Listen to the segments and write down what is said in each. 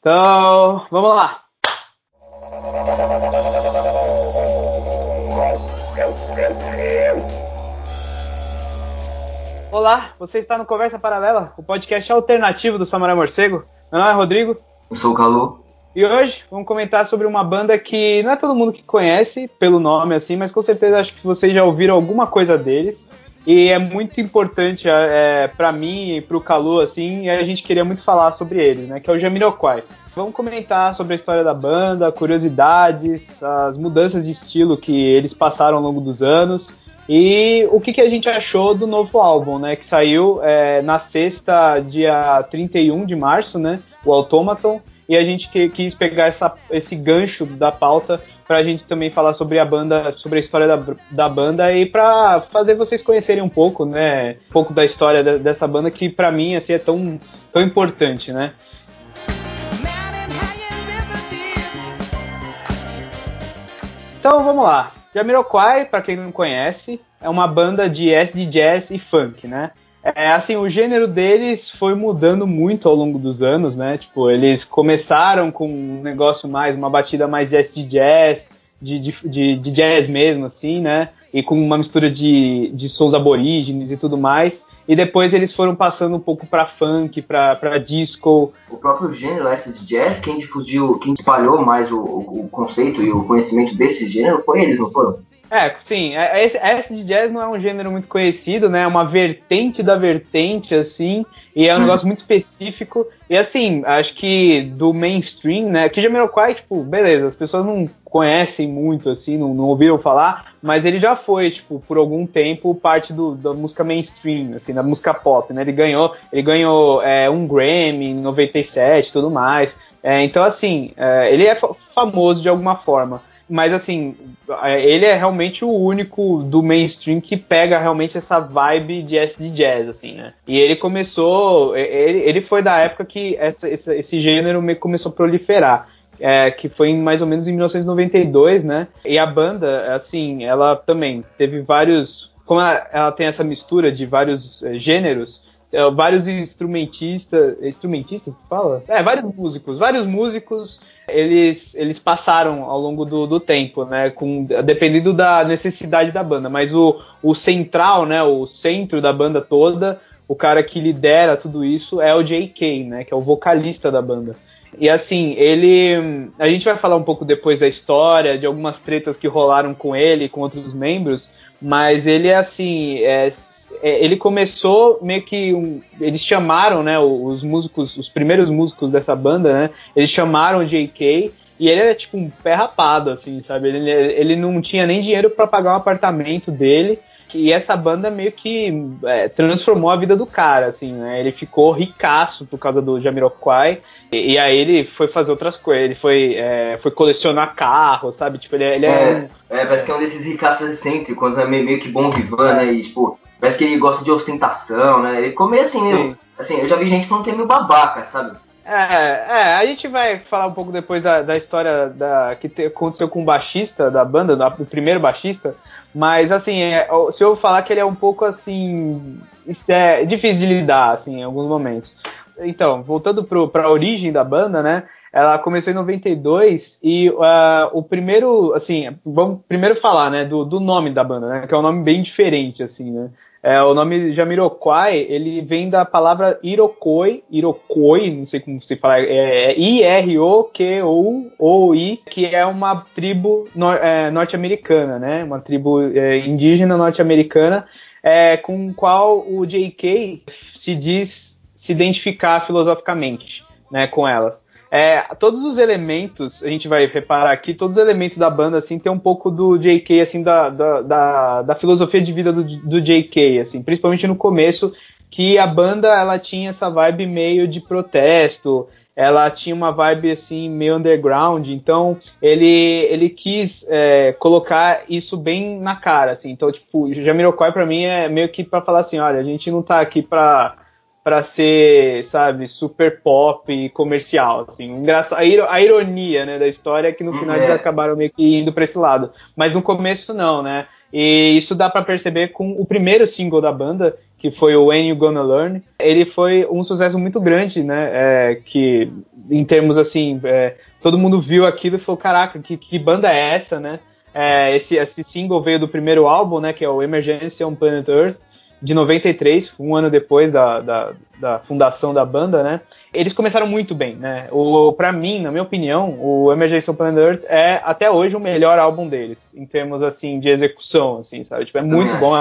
Então, vamos lá. Olá, você está no Conversa Paralela, o podcast alternativo do Samurai Morcego. Meu nome é Rodrigo. Eu sou o Calu. E hoje vamos comentar sobre uma banda que não é todo mundo que conhece pelo nome assim, mas com certeza acho que vocês já ouviram alguma coisa deles. E é muito importante para mim e para o Calu, assim, e a gente queria muito falar sobre eles, né? Que é o Jamiroquai. Vamos comentar sobre a história da banda, curiosidades, as mudanças de estilo que eles passaram ao longo dos anos e o que a gente achou do novo álbum, né? Que saiu na sexta, dia 31 de março, né? O Automaton. E a gente quis pegar esse gancho da pauta pra gente também falar sobre a banda, sobre a história da banda e pra fazer vocês conhecerem um pouco, né? Um pouco da história dessa banda que pra mim, assim, é tão importante, né? Então vamos lá. Jamiroquai, pra quem não conhece, é uma banda de acid jazz e funk, né? Assim, o gênero deles foi mudando muito ao longo dos anos, né? Tipo, eles começaram com um negócio mais, uma batida mais de acid jazz, de jazz mesmo, assim, né? E com uma mistura de sons aborígenes e tudo mais. E depois eles foram passando um pouco pra funk, pra disco. O próprio gênero acid jazz, quem difundiu, quem espalhou mais o conceito e o conhecimento desse gênero foi eles, não foram? Sim, acid jazz não é um gênero muito conhecido, né? É uma vertente da vertente, assim, e é um negócio muito específico. E assim, acho que do mainstream, né? Que Jamiroquai, tipo, beleza, as pessoas não conhecem muito, assim, não ouviram falar, mas ele já foi, tipo, por algum tempo, parte da música mainstream, assim, da música pop, né? Ele ganhou um Grammy em 97 e tudo mais. Então, assim, ele é famoso de alguma forma. Mas, assim, ele é realmente o único do mainstream que pega realmente essa vibe de acid jazz, assim, né? E ele começou... Ele foi da época que esse gênero meio que começou a proliferar. Que foi mais ou menos em 1992, né? E a banda, assim, ela também teve vários... Como ela tem essa mistura de vários gêneros... vários instrumentistas que fala? Vários músicos, eles passaram ao longo do tempo, né, dependendo da necessidade da banda, mas o central, né, o centro da banda toda, o cara que lidera tudo isso é o J.K., né, que é o vocalista da banda. E assim, a gente vai falar um pouco depois da história, de algumas tretas que rolaram com ele e com outros membros, mas ele é assim, ele começou meio que eles chamaram, né, os primeiros músicos dessa banda, né, eles chamaram o J.K. e ele era tipo um pé rapado, assim, sabe, ele não tinha nem dinheiro para pagar o apartamento dele, e essa banda meio que transformou a vida do cara, assim, né, ele ficou ricaço por causa do Jamiroquai, e aí ele foi fazer outras coisas, ele foi colecionar carros, sabe, tipo, parece que é um desses ricaços excêntricos, né, meio que bom vivan, né, e tipo, parece que ele gosta de ostentação, né, ele come assim, meio, assim, eu já vi gente falando que é meio babaca, sabe. A gente vai falar um pouco depois da história que aconteceu com o baixista da banda, o primeiro baixista, mas assim, se eu falar que ele é um pouco assim, difícil de lidar, assim, em alguns momentos. Então, voltando para a origem da banda, né, ela começou em 92 e o primeiro, assim, vamos primeiro falar, né, do nome da banda, né, que é um nome bem diferente, assim, né. O nome Jamiroquai, ele vem da palavra Iroquois, não sei como se fala, I-R-O-Q-O-I, que é uma tribo norte-americana, né? Uma tribo indígena norte-americana, com qual o J.K. se identificar filosoficamente, né, com elas. Todos os elementos, a gente vai reparar aqui, todos os elementos da banda, assim, tem um pouco do J.K., assim, da filosofia de vida do J.K., assim, principalmente no começo, que a banda, ela tinha essa vibe meio de protesto, ela tinha uma vibe, assim, meio underground, então ele quis colocar isso bem na cara, assim, então, tipo, Jamiroquai pra mim é meio que pra falar assim, olha, a gente não tá aqui pra ser, sabe, super pop e comercial, assim. A ironia, né, da história é que no final eles acabaram meio que indo pra esse lado. Mas no começo não, né? E isso dá pra perceber com o primeiro single da banda, que foi o When You Gonna Learn. Ele foi um sucesso muito grande, né? Que em termos assim, todo mundo viu aquilo e falou, caraca, que banda é essa, né? Esse single veio do primeiro álbum, né? Que é o Emergency on Planet Earth, de 93, um ano depois da fundação da banda, né? Eles começaram muito bem, né? Pra mim, na minha opinião, o Emergency on Planet Earth é até hoje o melhor álbum deles, em termos assim de execução, assim, sabe? Tipo, é muito bom,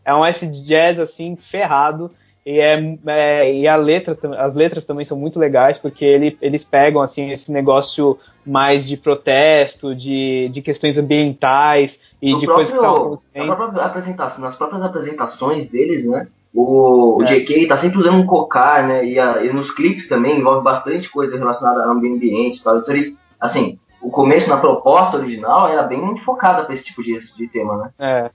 é um acid jazz assim ferrado. E as letras também são muito legais, porque eles pegam assim esse negócio mais de protesto, de questões ambientais e de coisas que estavam acontecendo. Nas próprias apresentações deles, né? O J.K. tá sempre usando um cocar, né? E nos clipes também envolve bastante coisa relacionada ao meio ambiente e tal. Então eles, assim, o começo na proposta original era bem focada para esse tipo de tema, né?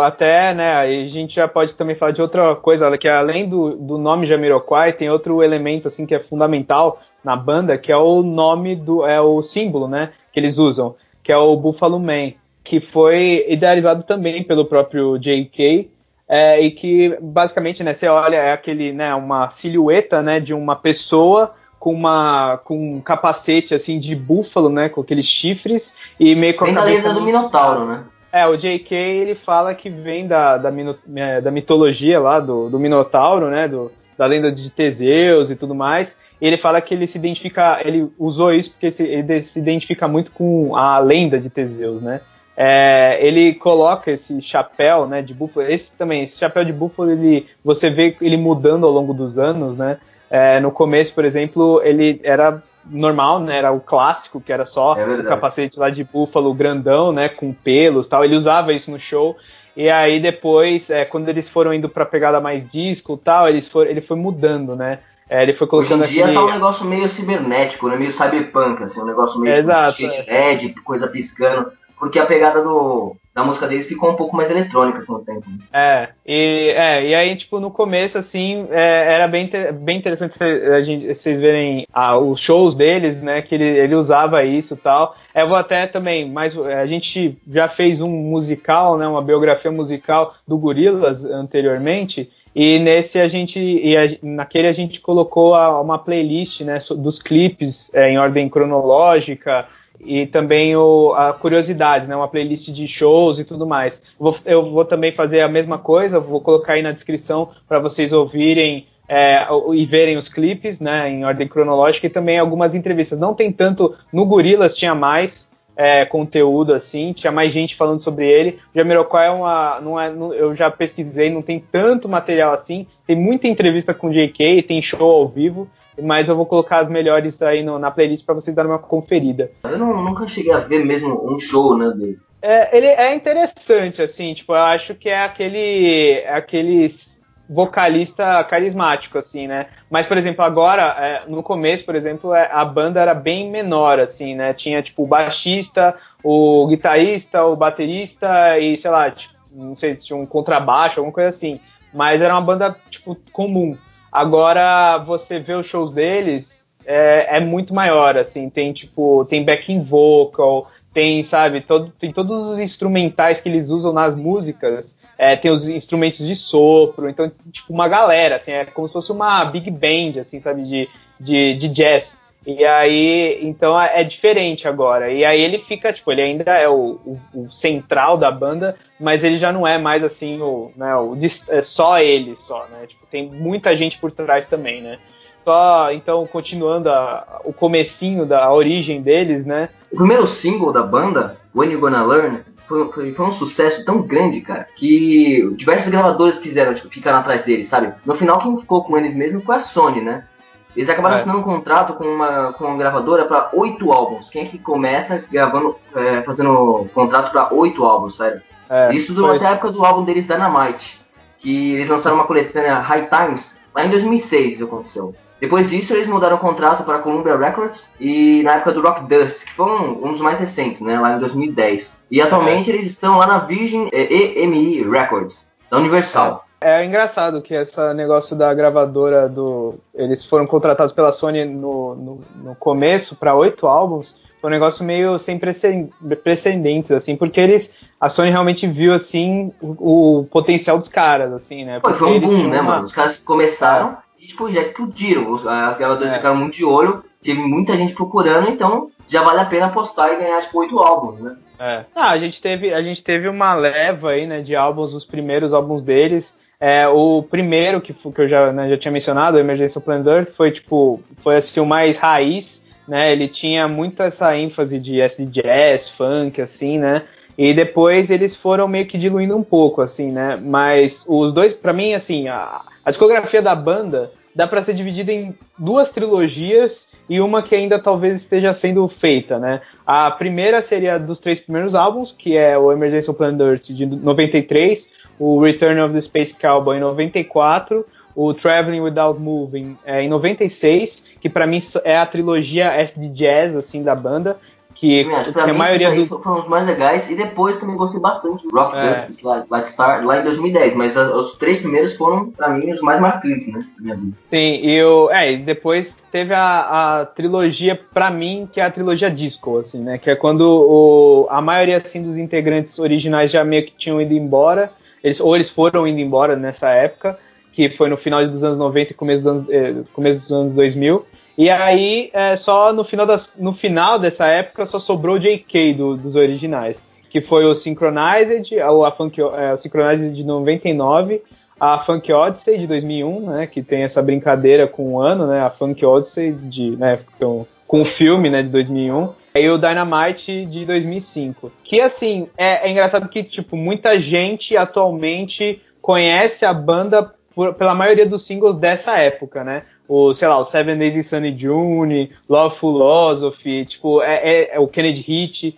Até, né, aí a gente já pode também falar de outra coisa, que além do nome Jamiroquai, tem outro elemento, assim, que é fundamental na banda, que é o nome o símbolo, né, que eles usam, que é o Buffalo Man, que foi idealizado também pelo próprio J.K., e que, basicamente, né, você olha, uma silhueta, né, de uma pessoa com um capacete, assim, de búfalo, né, com aqueles chifres, e meio com a cabeça... Vem da lenda do Minotauro, né? O J.K. ele fala que vem da mitologia lá, do Minotauro, né, da lenda de Teseus e tudo mais. E ele fala que ele usou isso porque ele se identifica muito com a lenda de Teseus, né. Ele coloca esse chapéu, né, de búfalo. Esse chapéu de búfalo, você vê ele mudando ao longo dos anos, né. No começo, por exemplo, ele era normal, né? Era o clássico, que era só o capacete lá de búfalo grandão, né? Com pelos e tal. Ele usava isso no show. E aí depois, quando eles foram indo pra pegada mais disco e tal, ele foi mudando, né? Ele foi colocando hoje em dia tá um negócio meio cibernético, né? Meio cyberpunk, assim. Um negócio meio cheio de LED, coisa piscando. Porque a pegada da música deles ficou um pouco mais eletrônica com o tempo. E aí, tipo, no começo, assim, era bem interessante vocês verem os shows deles, né, que ele usava isso e tal. Eu vou até também, a gente já fez um musical, né, uma biografia musical do Gorillaz anteriormente, e naquele a gente colocou uma playlist, né, dos clipes em ordem cronológica, e também a curiosidade, né, uma playlist de shows e tudo mais. Eu vou também fazer a mesma coisa, vou colocar aí na descrição para vocês ouvirem e verem os clipes, né, em ordem cronológica, e também algumas entrevistas. Não tem tanto, no Gorillaz tinha mais conteúdo, assim, tinha mais gente falando sobre ele. O Jamiroquai eu já pesquisei, não tem tanto material assim, tem muita entrevista com o J.K., tem show ao vivo, mas eu vou colocar as melhores aí na playlist para vocês darem uma conferida. Eu nunca cheguei a ver mesmo um show, né, dele. Ele é interessante, assim, tipo, eu acho que é aquele vocalista carismático, assim, né? Mas, por exemplo, agora, no começo, por exemplo, a banda era bem menor, assim, né? Tinha, tipo, o baixista, o guitarrista, o baterista e, sei lá, tipo, não sei se tinha um contrabaixo, alguma coisa assim. Mas era uma banda, tipo, comum. Agora, você vê os shows deles, é muito maior, assim, tem backing vocal, tem todos os instrumentais que eles usam nas músicas, tem os instrumentos de sopro, então, tipo, uma galera, assim, é como se fosse uma big band, assim, sabe, de jazz. E aí, então, é diferente agora. E aí ele fica, tipo, ele ainda é o central da banda, mas ele já não é mais, assim, só ele, né? Tipo, tem muita gente por trás também, né? Então, continuando o comecinho da origem deles, né? O primeiro single da banda, When You Gonna Learn, foi um sucesso tão grande, cara, que diversas gravadoras quiseram, tipo, ficar atrás deles, sabe? No final, quem ficou com eles mesmo foi a Sony, né? Eles acabaram assinando um contrato com uma gravadora para 8 álbuns. Quem é que começa gravando, fazendo contrato para 8 álbuns, sério? Isso durou até a época do álbum deles, Dynamite, que eles lançaram uma coletânea High Times, lá em 2006 isso aconteceu. Depois disso, eles mudaram o contrato para a Columbia Records e na época do Rock Dust, que foi um dos mais recentes, né, lá em 2010. E atualmente eles estão lá na Virgin EMI Records, da Universal. É engraçado que esse negócio da gravadora eles foram contratados pela Sony no começo para 8 álbuns. Foi um negócio meio sem precedentes, assim, porque a Sony realmente viu, assim, o potencial dos caras, assim, né? Pô, Porque foi um eles boom, tinham né, mano? Os caras começaram e, tipo, já explodiram. As gravadoras ficaram muito de olho, teve muita gente procurando, então já vale a pena apostar e ganhar, tipo, 8 álbuns, né? A gente teve uma leva aí, né, de álbuns, os primeiros álbuns deles. O primeiro que eu já tinha mencionado, o Emergency Plan Earth, foi assim, o mais raiz, né? Ele tinha muito essa ênfase de acid jazz, funk, assim, né? E depois eles foram meio que diluindo um pouco, assim, né? Mas os dois, pra mim, assim, a discografia da banda dá pra ser dividida em 2 trilogias e uma que ainda talvez esteja sendo feita, né? A primeira seria dos 3 primeiros álbuns, que é o Emergency Plan Earth de 93, o Return of the Space Cowboy em 94, o Traveling Without Moving em 96, que pra mim é a trilogia acid jazz, assim, da banda, que Pra a mim, maioria esses aí foram os mais legais. E depois eu também gostei bastante do Rock Dust Like Star lá em 2010. Mas os 3 primeiros foram, pra mim, os mais marcantes, né? Da minha vida. Sim, e depois teve a trilogia, pra mim, que é a trilogia disco, assim, né? Que é quando a maioria, assim, dos integrantes originais já meio que tinham ido embora, eles foram indo embora nessa época, que foi no final dos anos 90 e começo dos anos 2000. E aí, só no final dessa época, só sobrou o JK dos originais, que foi o Synchronized, o Synchronized de 99, a Funk Odyssey de 2001, né, que tem essa brincadeira com o ano, né, a Funk Odyssey com o filme, né, de 2001, e o Dynamite de 2005. Que, assim, é engraçado que, tipo, muita gente atualmente conhece a banda pela maioria dos singles dessa época, né? O 7 Days in Sunny June, Love Philosophy, tipo, o Kennedy Hit.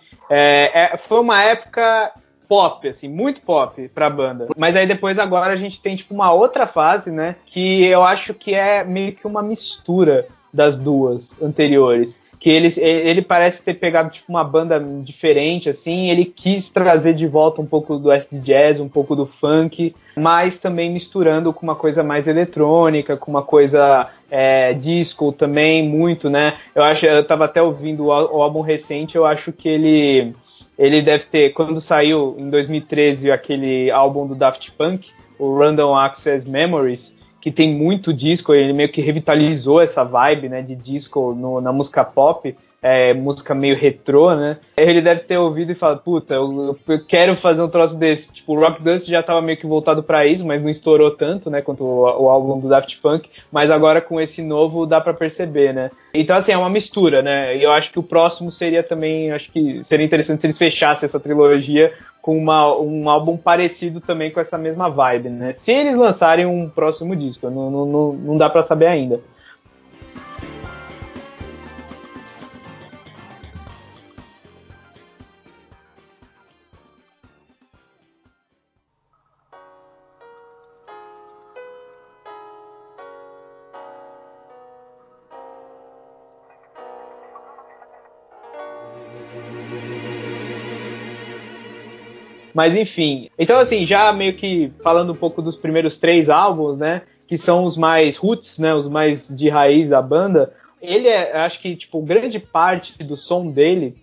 Foi uma época pop, assim, muito pop pra banda. Mas aí depois agora a gente tem, tipo, uma outra fase, né? Que eu acho que é meio que uma mistura das duas anteriores. Que ele parece ter pegado, tipo, uma banda diferente, assim, ele quis trazer de volta um pouco do acid jazz, um pouco do funk, mas também misturando com uma coisa mais eletrônica, com uma coisa disco também, muito, né? Eu tava até ouvindo o álbum recente, eu acho que ele deve ter, quando saiu em 2013 aquele álbum do Daft Punk, o Random Access Memories, que tem muito disco, ele meio que revitalizou essa vibe, né, de disco na música pop, música meio retrô, né? Ele deve ter ouvido e falado, puta, eu quero fazer um troço desse. Tipo, o Rock Dust já tava meio que voltado pra isso, mas não estourou tanto, né, quanto o álbum do Daft Punk, mas agora com esse novo dá pra perceber, né? Então, assim, é uma mistura, né? E eu acho que o próximo seria também, acho que seria interessante se eles fechassem essa trilogia com um álbum parecido também com essa mesma vibe, né? Se eles lançarem um próximo disco, não dá pra saber ainda. Mas enfim, então assim, já meio que falando um pouco dos primeiros 3 álbuns, né, que são os mais roots, né, os mais de raiz da banda, acho que, tipo, grande parte do som dele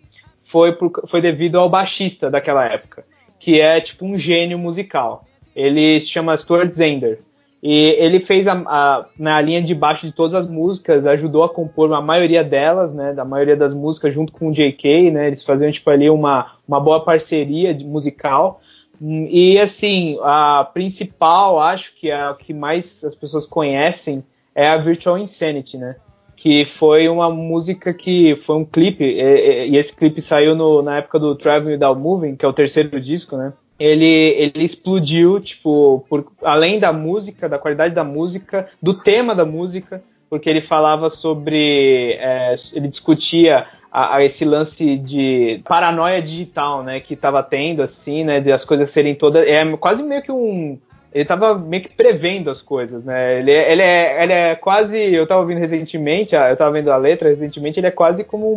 foi devido ao baixista daquela época, que é, tipo, um gênio musical. Ele se chama Stuart Zender. E ele fez na linha de baixo de todas as músicas, ajudou a compor a maioria delas, né, da maioria das músicas junto com o J.K., né, eles faziam, tipo, ali uma boa parceria musical. E, assim, a principal, acho que é a que mais as pessoas conhecem, é a Virtual Insanity, né, que foi uma música que foi um clipe, e esse clipe saiu na época do Traveling Without Moving, que é o terceiro disco, né. Ele explodiu, tipo, além da música, da qualidade da música, do tema da música, porque ele falava sobre, ele discutia esse lance de paranoia digital, né, que estava tendo, assim, né, de as coisas serem todas, quase meio que ele estava meio que prevendo as coisas, né, ele é quase, eu estava ouvindo recentemente, eu estava vendo a letra recentemente, ele é quase como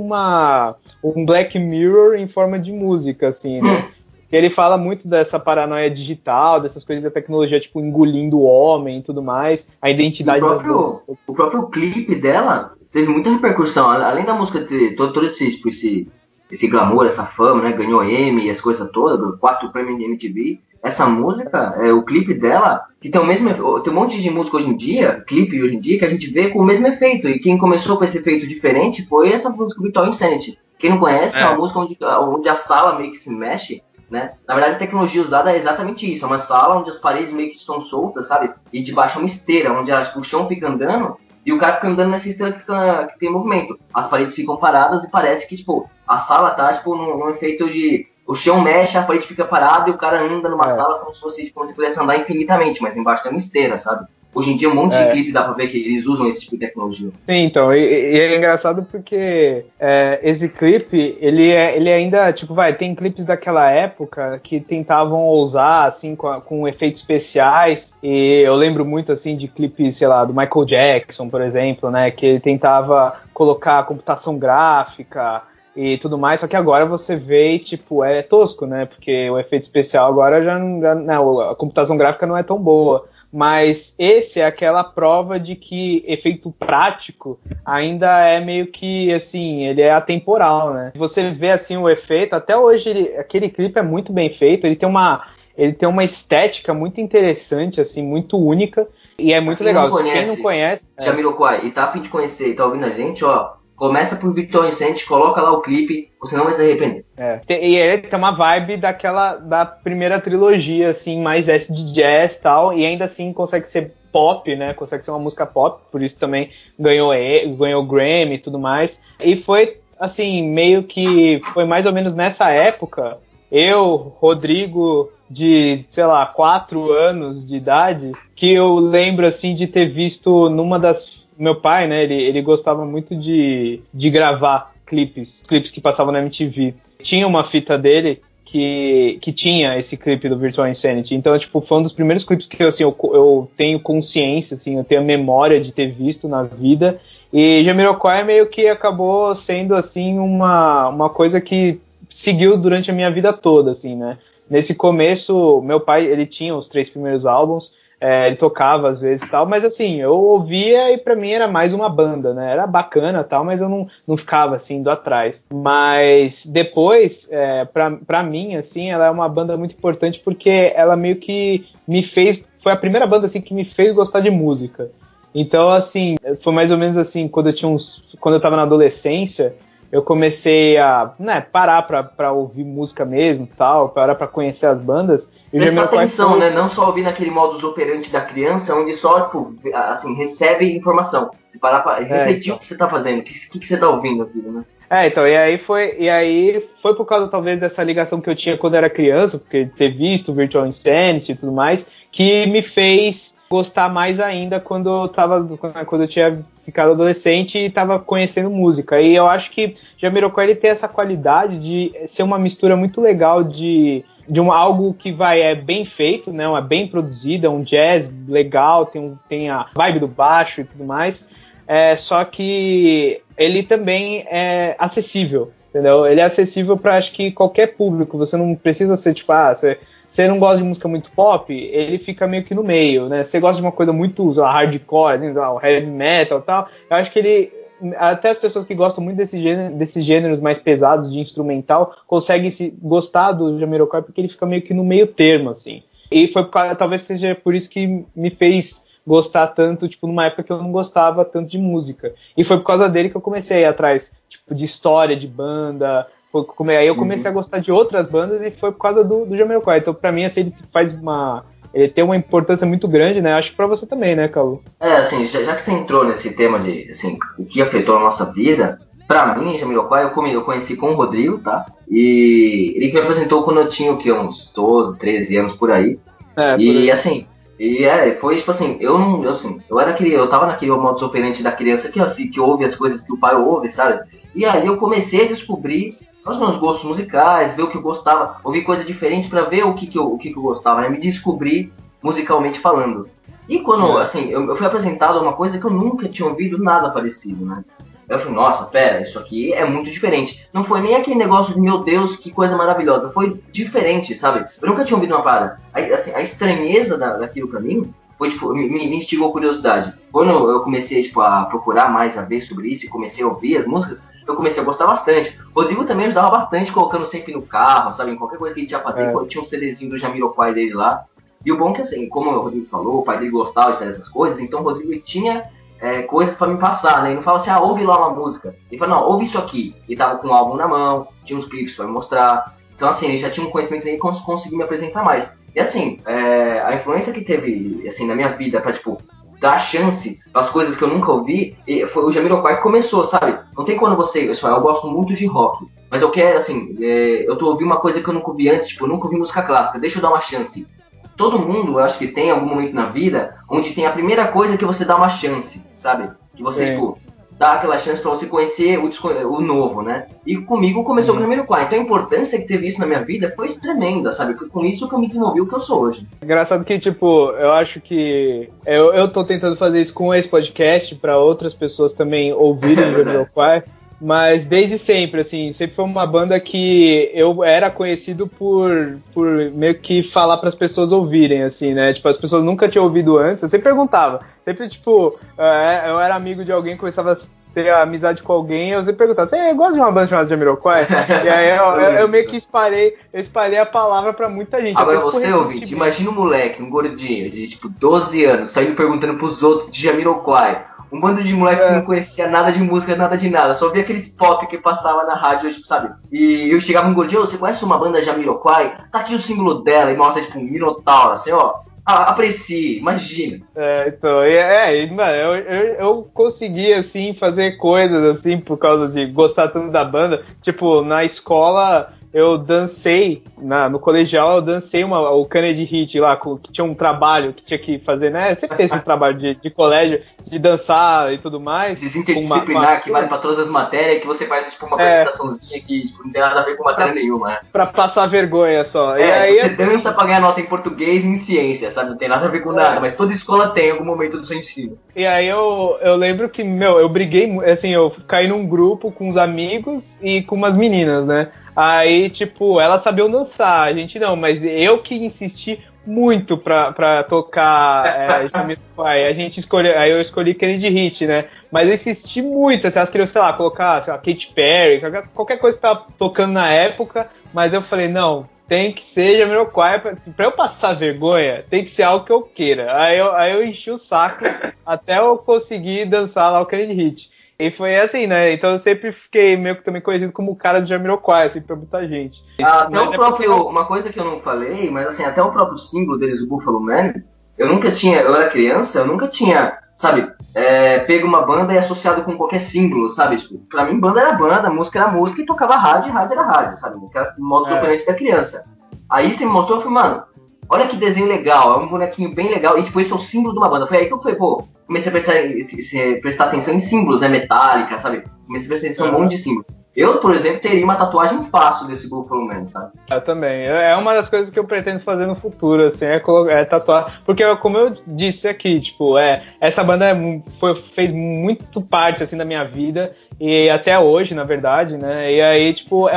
um Black Mirror em forma de música, assim, né. Ele fala muito dessa paranoia digital, dessas coisas da tecnologia, tipo, engolindo o homem e tudo mais, a identidade... O próprio clipe dela teve muita repercussão, além da música ter todo esse glamour, essa fama, né, ganhou Emmy e as coisas todas, 4 prêmios de MTV. Essa música, o clipe dela, que tem o mesmo, tem um monte de música hoje em dia, clipe hoje em dia, que a gente vê com o mesmo efeito. E quem começou com esse efeito diferente foi essa música Virtual Insanity. Quem não conhece, é uma música onde a sala meio que se mexe, né? Na verdade, a tecnologia usada é exatamente isso. É uma sala onde as paredes meio que estão soltas, sabe? E debaixo é uma esteira, onde o chão fica andando e o cara fica andando nessa esteira que tem movimento. As paredes ficam paradas e parece que, tipo, a sala tá, tipo, num efeito de... O chão mexe, a parede fica parada e o cara anda numa sala como se pudesse andar infinitamente, mas embaixo tem uma esteira, sabe? Hoje em dia um monte de clipe dá pra ver que eles usam esse tipo de tecnologia. Sim, então, e é engraçado porque esse clipe, ele ainda, tipo, tem clipes daquela época que tentavam ousar, assim, com efeitos especiais, e eu lembro muito, assim, de clipes, sei lá, do Michael Jackson, por exemplo, né, que ele tentava colocar computação gráfica e tudo mais, só que agora você vê e, tipo, é tosco, né, porque o efeito especial agora já não, a computação gráfica não é tão boa. Mas esse é aquela prova de que efeito prático ainda é meio que, assim, ele é atemporal, né? Você vê, assim, o efeito, até hoje aquele clipe é muito bem feito, ele tem uma estética muito interessante, assim, muito única, e é muito legal. Quem não conhece... Jamiroquai, e tá a fim de conhecer e tá ouvindo a gente, ó, começa por Virtual Insanity, coloca lá o clipe, você não vai se arrepender. E ele tem uma vibe da primeira trilogia, assim, mais acid jazz e tal, e ainda assim consegue ser pop, né, consegue ser uma música pop, por isso também ganhou Grammy e tudo mais, e foi, assim, meio que, foi mais ou menos nessa época, eu, Rodrigo, de, sei lá, 4 anos de idade, que eu lembro, assim, de ter visto numa das... Meu pai, né, ele gostava muito de gravar clipes que passavam na MTV. Tinha uma fita dele que tinha esse clipe do Virtual Insanity. Então, tipo, foi um dos primeiros clipes que, assim, eu tenho consciência, assim, eu tenho a memória de ter visto na vida. E Jamiroquai meio que acabou sendo, assim, uma coisa que seguiu durante a minha vida toda, assim, né. Nesse começo, meu pai, ele tinha os 3 primeiros álbuns, ele tocava às vezes e tal, mas assim, eu ouvia e pra mim era mais uma banda, né? Era bacana e tal, mas eu não ficava assim, indo atrás. Mas depois, pra mim, assim, ela é uma banda muito importante porque ela meio que me fez... Foi a primeira banda assim, que me fez gostar de música. Então, assim, foi mais ou menos assim, quando eu tava na adolescência, eu comecei a parar pra ouvir música mesmo, tal, parar pra conhecer as bandas. Prestar atenção, né? Não só ouvir naquele modus operandi da criança, onde só, tipo, assim, recebe informação. Você parar pra refletir o que você tá fazendo, o que você tá ouvindo aquilo, né? Então, e aí foi por causa, talvez, dessa ligação que eu tinha quando eu era criança, porque ter visto Virtual Insanity e tudo mais, que me fez gostar mais ainda quando eu tinha ficado adolescente e estava conhecendo música. E eu acho que Jamiroquai, ele tem essa qualidade de ser uma mistura muito legal de algo que é bem feito, né, é bem produzido, é um jazz legal, tem a vibe do baixo e tudo mais, só que ele também é acessível, entendeu? Ele é acessível para, acho que, qualquer público. Você não precisa ser, tipo, você não gosta de música muito pop, ele fica meio que no meio, né? Você gosta de uma coisa muito hardcore, né? Heavy metal e tal, eu acho que ele... Até as pessoas que gostam muito desses gêneros mais pesados de instrumental conseguem gostar do Jamiroquai porque ele fica meio que no meio termo, assim. E talvez seja por isso que me fez gostar tanto, tipo, numa época que eu não gostava tanto de música. E foi por causa dele que eu comecei a ir atrás, tipo, de história, de banda. Aí eu comecei a gostar de outras bandas e foi por causa do Jamiroquai. Então, pra mim, assim, ele tem uma importância muito grande, né? Acho que pra você também, né, Calu? Assim, já que você entrou nesse tema de, assim, o que afetou a nossa vida, pra mim, Jamiroquai, eu conheci com o Rodrigo, tá? E ele me apresentou quando eu tinha, uns 12, 13 anos por aí. Assim, foi tipo assim, eu tava naquele modus operandi da criança que ouve as coisas que o pai ouve, sabe? E aí eu comecei a descobrir os meus gostos musicais, ver o que eu gostava, ouvir coisas diferentes pra ver o que eu gostava, né? Me descobrir musicalmente falando. E quando, assim, eu fui apresentado a uma coisa que eu nunca tinha ouvido nada parecido, né? Eu falei, nossa, pera, isso aqui é muito diferente. Não foi nem aquele negócio de, meu Deus, que coisa maravilhosa. Foi diferente, sabe? Eu nunca tinha ouvido uma parada. Assim, a estranheza daquilo pra mim foi, tipo, me instigou a curiosidade. Quando eu comecei, tipo, a procurar mais, a ver sobre isso e comecei a ouvir as músicas, eu comecei a gostar bastante. O Rodrigo também ajudava bastante, colocando sempre no carro, sabe? Em qualquer coisa que a gente ia fazer, tinha um CDzinho do Jamiroquai dele lá. E o bom é que, assim, como o Rodrigo falou, o pai dele gostava de fazer essas coisas, então o Rodrigo tinha coisas pra me passar, né? Ele não fala assim, ouve lá uma música. Ele fala, não, ouve isso aqui. Ele tava com um álbum na mão, tinha uns clipes pra me mostrar. Então, assim, ele já tinha um conhecimento aí e conseguiu me apresentar mais. E, assim, a influência que teve, assim, na minha vida pra, tipo, dar chance pras coisas que eu nunca ouvi, foi o Jamiroquai que começou, sabe? Não tem quando você... Eu gosto muito de rock, mas eu quero, assim, eu tô ouvindo uma coisa que eu nunca ouvi antes, tipo, eu nunca ouvi música clássica, deixa eu dar uma chance. Todo mundo, eu acho que tem algum momento na vida onde tem a primeira coisa que você dá uma chance, sabe? Que você, tipo, dá aquela chance pra você conhecer o novo, né? E comigo começou o Jamiroquai. Então a importância que teve isso na minha vida foi tremenda, sabe? Foi com isso que eu me desenvolvi o que eu sou hoje. Engraçado que, tipo, eu acho que eu tô tentando fazer isso com esse podcast pra outras pessoas também ouvirem o Jamiroquai. Mas desde sempre, assim, sempre foi uma banda que eu era conhecido por meio que falar para as pessoas ouvirem, assim, né? Tipo, as pessoas nunca tinham ouvido antes, eu sempre perguntava. Sempre, tipo, eu era amigo de alguém, começava a ter amizade com alguém, eu sempre perguntava, você gosta de uma banda chamada Jamiroquai? E aí eu meio que espalhei a palavra pra muita gente. Agora você, ouvinte, imagina um moleque, um gordinho, de tipo 12 anos, saindo perguntando pros outros de Jamiroquai. Um bando de moleque que não conhecia nada de música, nada de nada. Só via aqueles pop que passava na rádio, tipo, sabe? E eu chegava um gordinho, você conhece uma banda Jamiroquai? Tá aqui o símbolo dela e mostra, tipo, um Minotauro, assim, ó. Aprecie, imagina. Então, mano, eu consegui, assim, fazer coisas, assim, por causa de gostar tanto da banda. Tipo, na escola... eu dancei, no colegial, eu dancei o Kennedy Hit lá, que tinha um trabalho que tinha que fazer, né? Sempre tem esses trabalhos de colégio, de dançar e tudo mais. Esses interdisciplinar que valem pra todas as matérias, que você faz, tipo, uma apresentaçãozinha que tipo, não tem nada a ver com matéria nenhuma, né? Pra passar vergonha só. E aí, você dança pra ganhar nota em português e em ciência, sabe? Não tem nada a ver com nada, mas toda escola tem algum momento do seu ensino. E aí eu lembro que, eu briguei, assim, eu caí num grupo com uns amigos e com umas meninas, né? Aí, tipo, elas sabiam dançar, a gente não, mas eu que insisti muito pra tocar Jamiroquai. Aí eu escolhi Kennedy Hit, né? Mas eu insisti muito, assim, elas queriam, sei lá, colocar, sei lá, Katy Perry, qualquer coisa que tava tocando na época, mas eu falei, não, tem que ser Jamiroquai, pra eu passar vergonha, tem que ser algo que eu queira. Aí eu enchi o saco até eu conseguir dançar lá o Kennedy Hit. E foi assim, né? Então eu sempre fiquei meio que também conhecido como o cara do Jamiroquai, assim, pra muita gente. Até o próprio, uma coisa que eu não falei, mas assim, até o próprio símbolo deles, o Buffalo Man, eu era criança, eu nunca tinha, sabe, pego uma banda e associado com qualquer símbolo, sabe? Tipo, pra mim, banda era banda, música era música e tocava rádio era rádio, sabe? Que era o modo dominante da criança. Aí você me mostrou e eu falei, mano, olha que desenho legal, é um bonequinho bem legal, e tipo, esse é o símbolo de uma banda. Foi aí que eu falei, pô, comecei a prestar atenção em símbolos, né, metálica, sabe? Comecei a prestar atenção em um monte de símbolos. Eu, por exemplo, teria uma tatuagem fácil desse Buffalo Man, sabe? Eu também. É uma das coisas que eu pretendo fazer no futuro, assim, é tatuar. Porque, como eu disse aqui, tipo, essa banda fez muito parte, assim, da minha vida. E até hoje, na verdade, né? E aí, tipo,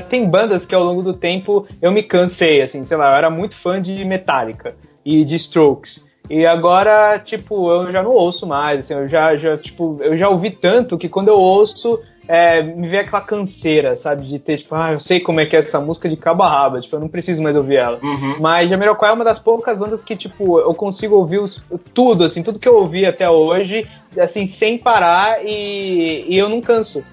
tem bandas que ao longo do tempo eu me cansei, assim, sei lá, eu era muito fã de Metallica e de Strokes. E agora, tipo, eu já não ouço mais, assim, eu já ouvi tanto que quando eu ouço, me vê aquela canseira, sabe? De ter, tipo, eu sei como é que é essa música de cabo a rabo, tipo, eu não preciso mais ouvir ela. Uhum. Mas Jamiroquai é uma das poucas bandas que, tipo, eu consigo ouvir tudo, assim, tudo que eu ouvi até hoje, assim, sem parar e eu não canso.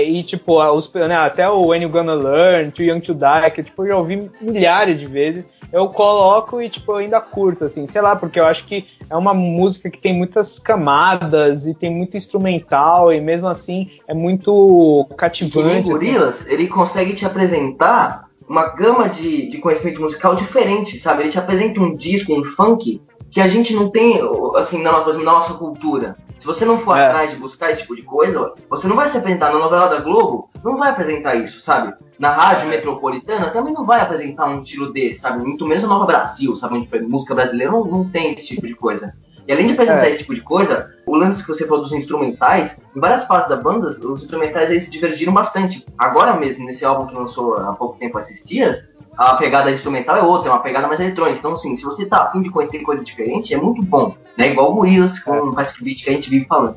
E, tipo, até o When You Gonna Learn, Too Young to Die, que, tipo, eu já ouvi milhares de vezes, eu coloco e, tipo, eu ainda curto, assim, sei lá, porque eu acho que é uma música que tem muitas camadas e tem muito instrumental e mesmo assim é muito cativante. E que nem Gorillaz, ele consegue te apresentar uma gama de conhecimento musical diferente, sabe? Ele te apresenta um disco, um funk, que a gente não tem, assim, na nossa cultura. Se você não for atrás de buscar esse tipo de coisa, você não vai se apresentar na novela da Globo, não vai apresentar isso, sabe? Na rádio metropolitana também não vai apresentar um estilo desse, sabe? Muito menos a Nova Brasil, sabe? Onde música brasileira não tem esse tipo de coisa. E além de apresentar esse tipo de coisa, o lance que você falou dos instrumentais, em várias partes da banda, os instrumentais aí se divergiram bastante. Agora mesmo, nesse álbum que lançou há pouco tempo, esses dias, a pegada instrumental é outra, é uma pegada mais eletrônica. Então, assim, se você tá a fim de conhecer coisa diferente, é muito bom, né? Igual o Gorillaz com o Plastic Beach que a gente vive falando.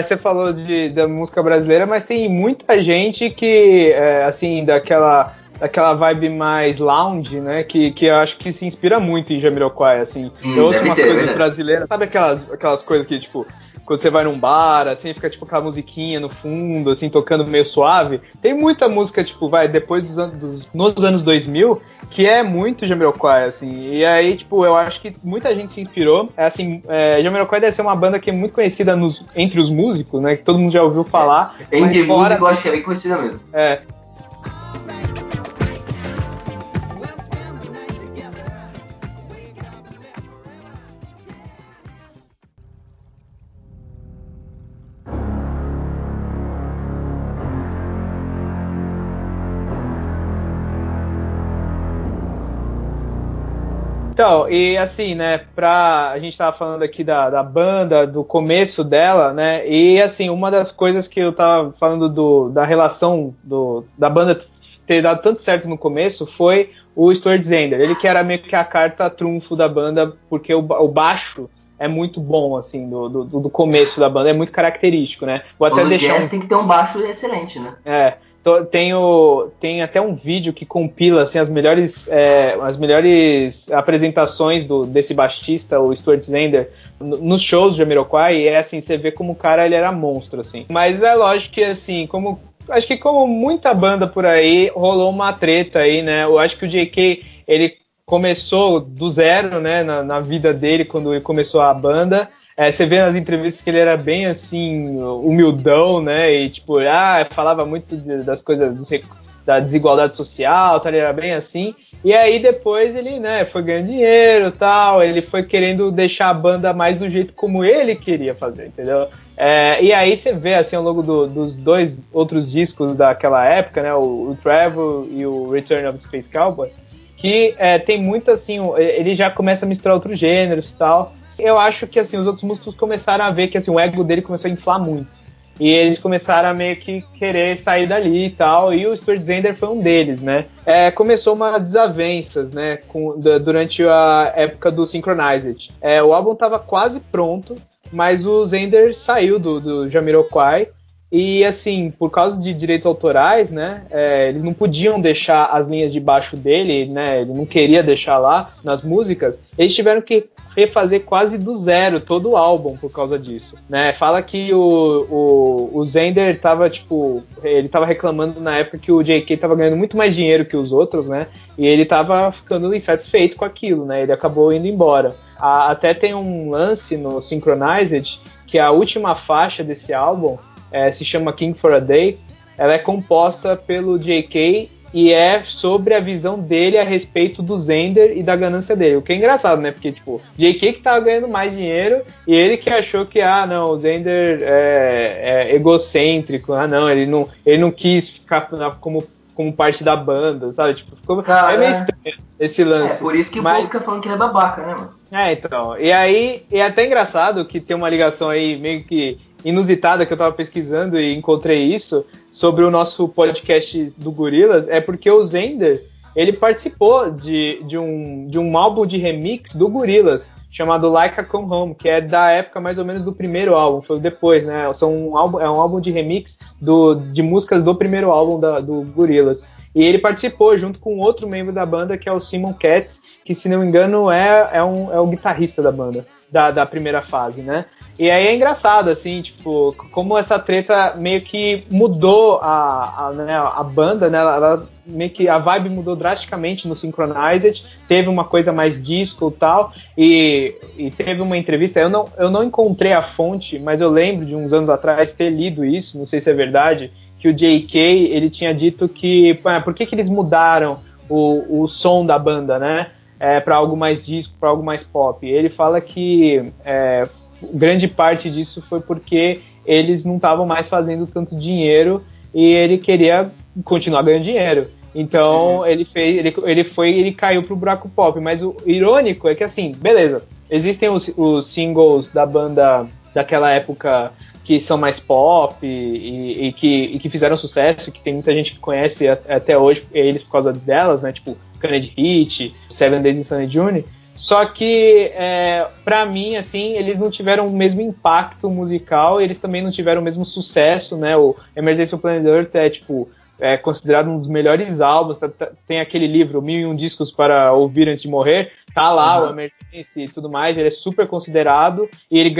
Você falou da música brasileira, mas tem muita gente que, assim, daquela vibe mais lounge, né, que eu acho que se inspira muito em Jamiroquai, assim. Eu ouço umas coisas brasileiras, sabe aquelas coisas que, tipo, quando você vai num bar, assim, fica, tipo, aquela musiquinha no fundo, assim, tocando meio suave. Tem muita música, tipo, depois nos anos 2000, que é muito Jamiroquai, assim. E aí, tipo, eu acho que muita gente se inspirou. Jamiroquai deve ser uma banda que é muito conhecida entre os músicos, né, que todo mundo já ouviu falar. Entre músicos, eu acho que é bem conhecida mesmo. Então, e assim, né, a gente tava falando aqui da banda, do começo dela, né, e assim, uma das coisas que eu tava falando da relação da banda ter dado tanto certo no começo foi o Stuart Zender, ele que era meio que a carta trunfo da banda, porque o baixo é muito bom, assim, do começo da banda, é muito característico, né. Vou até deixar jazz tem que ter um baixo excelente, né. Tem até um vídeo que compila assim, as melhores apresentações desse baixista, o Stuart Zender, nos shows de Jamiroquai, e assim, você vê como o cara ele era monstro, assim. Mas é lógico que, assim, acho que como muita banda por aí, rolou uma treta aí, né? Eu acho que o J.K., ele começou do zero, né, na vida dele, quando ele começou a banda. Você vê nas entrevistas que ele era bem, assim, humildão, né, e tipo, falava muito das coisas, da desigualdade social, tal, ele era bem assim, e aí depois ele, né, foi ganhando dinheiro, tal, ele foi querendo deixar a banda mais do jeito como ele queria fazer, entendeu? E aí você vê, assim, ao longo dos dois outros discos daquela época, né, o Travel e o Return of the Space Cowboy, que tem muito, assim, ele já começa a misturar outros gêneros e tal. Eu acho que, assim, os outros músicos começaram a ver que, assim, o ego dele começou a inflar muito. E eles começaram a meio que querer sair dali e tal, e o Stuart Zender foi um deles, né? Começou umas desavenças, né, durante a época do Synchronized. O álbum tava quase pronto, mas o Zender saiu do Jamiroquai, e, assim, por causa de direitos autorais, né, eles não podiam deixar as linhas de baixo dele, né, ele não queria deixar lá nas músicas, eles tiveram que refazer quase do zero todo o álbum por causa disso, né? Fala que o Zender tava, tipo, ele tava reclamando na época que o J.K. tava ganhando muito mais dinheiro que os outros, né? E ele tava ficando insatisfeito com aquilo, né? Ele acabou indo embora. Até tem um lance no Synchronized que a última faixa desse álbum se chama King for a Day. Ela é composta pelo J.K. e é sobre a visão dele a respeito do Zender e da ganância dele. O que é engraçado, né? Porque, tipo, J.K. que tava ganhando mais dinheiro e ele que achou que, não, o Zender é egocêntrico, não, ele não quis ficar como parte da banda, sabe? Tipo, ficou meio estranho esse lance. Por isso que o povo fica falando que ele é babaca, né, mano? Então. E aí, é até engraçado que tem uma ligação aí meio que inusitada que eu tava pesquisando e encontrei isso sobre o nosso podcast do Gorillaz, porque o Zender, ele participou de um álbum de remix do Gorillaz, chamado Like a Come Home, que é da época mais ou menos do primeiro álbum, foi depois, né? É um álbum de remix de músicas do primeiro álbum do Gorillaz. E ele participou junto com outro membro da banda, que é o Simon Katz, que, se não me engano, é o guitarrista da banda, da primeira fase, né? E aí é engraçado, assim, tipo, como essa treta meio que mudou a banda, né? Ela meio que a vibe mudou drasticamente no Synchronized, teve uma coisa mais disco e tal, e teve uma entrevista, eu não encontrei a fonte, mas eu lembro de uns anos atrás ter lido isso, não sei se é verdade, que o J.K., ele tinha dito que, por que eles mudaram o som da banda, né? Para algo mais disco, para algo mais pop. Ele fala que grande parte disso foi porque eles não estavam mais fazendo tanto dinheiro e ele queria continuar ganhando dinheiro. Então ele caiu pro buraco pop. Mas o irônico é que, assim, beleza, existem os singles da banda daquela época que são mais pop e que fizeram sucesso, que tem muita gente que conhece até hoje eles por causa delas, né? Tipo, Kennedy Hit, Seven Days in Sunny June. Só que, pra mim, assim, eles não tiveram o mesmo impacto musical, eles também não tiveram o mesmo sucesso, né? O Emergency on Planet Earth é considerado um dos melhores álbuns, tem aquele livro, 1001 Discos para Ouvir Antes de Morrer, tá lá o Emergency e tudo mais, ele é super considerado, e eles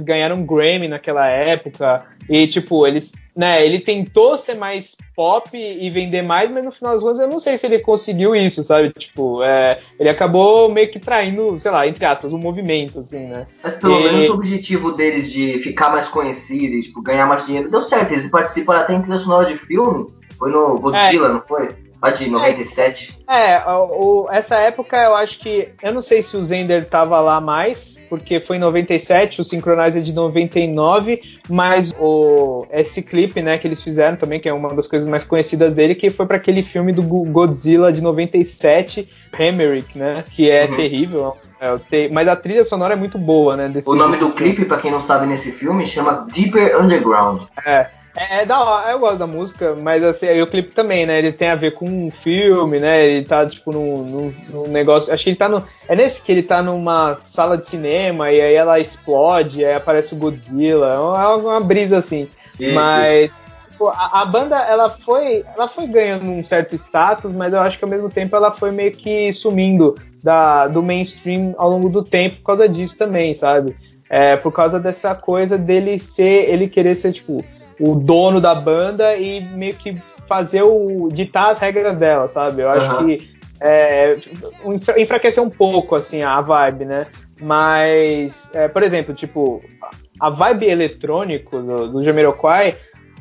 ganharam um Grammy naquela época, e tipo, ele tentou ser mais pop e vender mais, mas no final das contas eu não sei se ele conseguiu isso, sabe, tipo, ele acabou meio que traindo, sei lá, entre aspas, um movimento, assim, né. Mas pelo menos o objetivo deles de ficar mais conhecido e, tipo, ganhar mais dinheiro deu certo, eles participaram até em trilha sonora de filme. Foi no Godzilla, não foi? Lá de 97. Essa época eu acho que... Eu não sei se o Zender tava lá mais, porque foi em 97, o Synchronize é de 99, mas esse clipe, né, que eles fizeram também, que é uma das coisas mais conhecidas dele, que foi para aquele filme do Godzilla de 97, Hammerich, né, que é terrível. Mas a trilha sonora é muito boa, né? O nome do clipe, pra quem não sabe, nesse filme, chama Deeper Underground. Da hora, eu gosto da música, mas assim, o clipe também, né? Ele tem a ver com um filme, né? Ele tá, tipo, num negócio. Acho que ele tá é nesse que ele tá numa sala de cinema e aí ela explode, aí aparece o Godzilla. É uma brisa assim. Isso. Mas tipo, a banda, ela foi ganhando um certo status, mas eu acho que ao mesmo tempo ela foi meio que sumindo do mainstream ao longo do tempo por causa disso também, sabe? Por causa dessa coisa dele querer ser, tipo, o dono da banda e meio que ditar as regras dela, sabe? Eu acho que enfraqueceu um pouco, assim, a vibe, né? Mas, por exemplo, tipo, a vibe eletrônico do Jamiroquai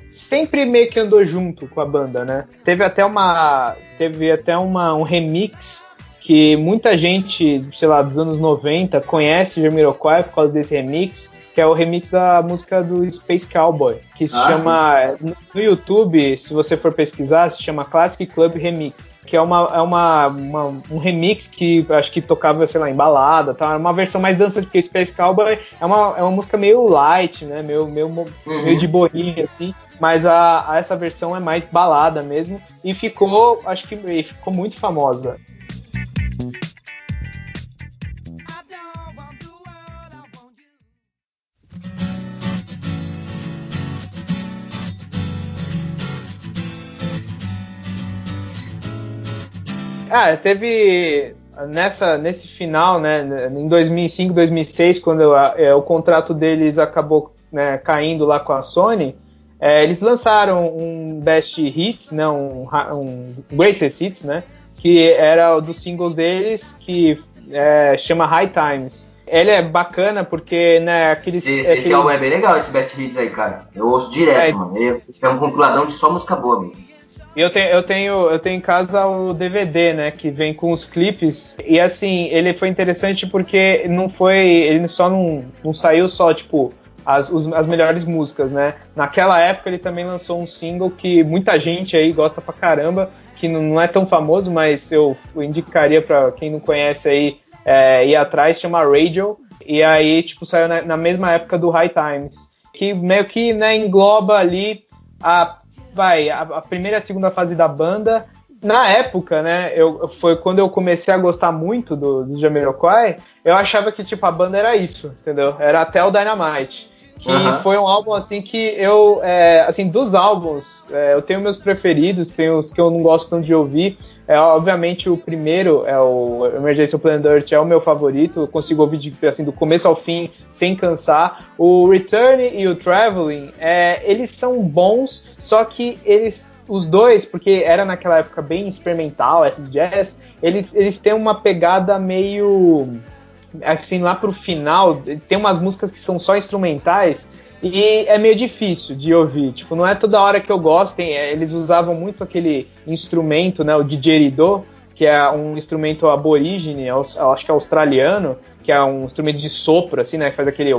sempre meio que andou junto com a banda, né? Teve até um remix que muita gente, sei lá, dos anos 90 conhece Jamiroquai por causa desse remix, que é o remix da música do Space Cowboy, que se chama, no YouTube, se você for pesquisar, se chama Classic Club Remix, que é um remix que acho que tocava, sei lá, em balada, tá? Uma versão mais dança, porque Space Cowboy é uma música meio light, né, meio de boinha, assim, mas essa versão é mais balada mesmo, e ficou muito famosa. Teve nesse final, né, em 2005, 2006, quando o contrato deles acabou, né, caindo lá com a Sony, eles lançaram um Best Hits, né, um Greatest Hits, né, que era dos singles deles, que chama High Times. Ele é bacana porque, né, esse álbum é bem legal, esse Best Hits aí, cara. Eu ouço direto, mano. Ele é um compiladão de só música boa mesmo. Eu tenho em casa o DVD, né, que vem com os clipes, e assim, ele foi interessante porque ele só não saiu só, tipo, as melhores músicas, né, naquela época ele também lançou um single que muita gente aí gosta pra caramba, que não é tão famoso, mas eu indicaria pra quem não conhece aí ir atrás, chama Radio, e aí, tipo, saiu na mesma época do High Times, que meio que, né, engloba ali a primeira e a segunda fase da banda. Na época, né, foi quando eu comecei a gostar muito do Jamiroquai, eu achava que, tipo, a banda era isso, entendeu? Era até o Dynamite, que foi um álbum, assim, que assim, dos álbuns, eu tenho meus preferidos, tem os que eu não gosto tanto de ouvir. Obviamente, o primeiro, o Emergency on Planet Earth, é o meu favorito, eu consigo ouvir, assim, do começo ao fim, sem cansar. O Return e o Traveling, eles são bons, só que os dois, porque era naquela época bem experimental, acid jazz, eles têm uma pegada meio, assim, lá pro final, tem umas músicas que são só instrumentais, e é meio difícil de ouvir, tipo, não é toda hora que eu gosto, eles usavam muito aquele instrumento, né, o didgeridoo, que é um instrumento aborígene, acho que é australiano, que é um instrumento de sopro, assim, né, que faz aquele...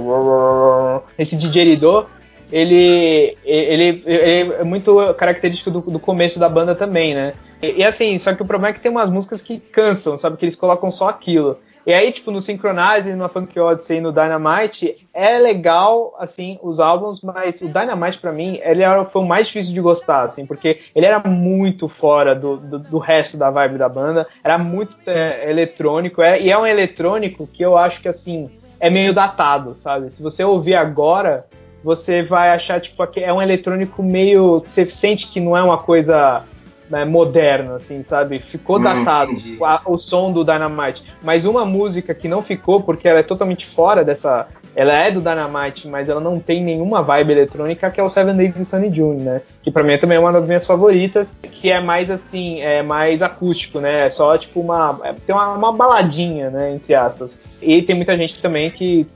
Esse didgeridoo, ele é muito característico do começo da banda também, né? E assim, só que o problema é que tem umas músicas que cansam, sabe? Que eles colocam só aquilo. E aí, tipo, no Synchronize, no Funk Odyssey e no Dynamite, é legal, assim, os álbuns, mas o Dynamite, pra mim, foi o mais difícil de gostar, assim, porque ele era muito fora do resto da vibe da banda, era muito eletrônico, e é um eletrônico que eu acho que, assim, é meio datado, sabe? Se você ouvir agora, você vai achar, tipo, que é um eletrônico meio... que você sente que não é uma coisa... né, moderno, assim, sabe? Ficou datado o som do Dynamite. Mas uma música que não ficou, porque ela é totalmente fora dessa... Ela é do Dynamite, mas ela não tem nenhuma vibe eletrônica, que é o Seven Days in Sunny June, né? Que pra mim também é uma das minhas favoritas, que é mais, assim, é mais acústico, né? É só, tipo, tem uma baladinha, né? Entre aspas. E tem muita gente também que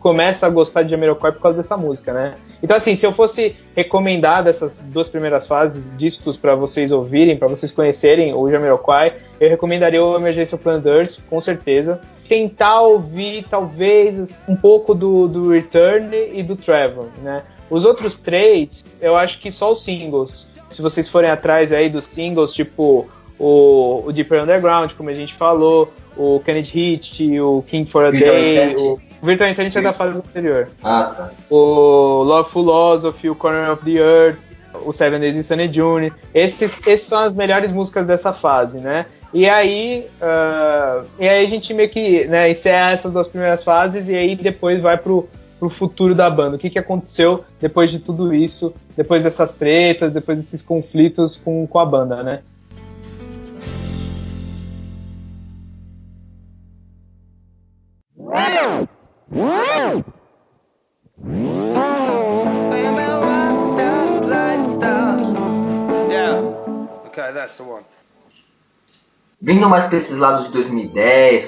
começa a gostar de Jamiroquai por causa dessa música, né? Então, assim, se eu fosse recomendar dessas duas primeiras fases, discos pra vocês ouvirem, pra vocês conhecerem o Jamiroquai, eu recomendaria o Emergency of Planet Earth, com certeza. Tentar ouvir, talvez, um pouco do Return e do Travel, né? Os outros três, eu acho que só os singles. Se vocês forem atrás aí dos singles, tipo o Deeper Underground, como a gente falou, o Kennedy Hit, o King for a Day, o Virtual Insanity é da fase anterior. Ah, tá. O Love Philosophy, o Corner of the Earth, o Seven Days in Sunny June. Esses são as melhores músicas dessa fase, né? E aí a gente meio que, né, encerra essas duas primeiras fases e aí depois vai pro futuro da banda. O que aconteceu depois de tudo isso, depois dessas tretas, depois desses conflitos com a banda, né? Vindo mais para esses lados de 2010,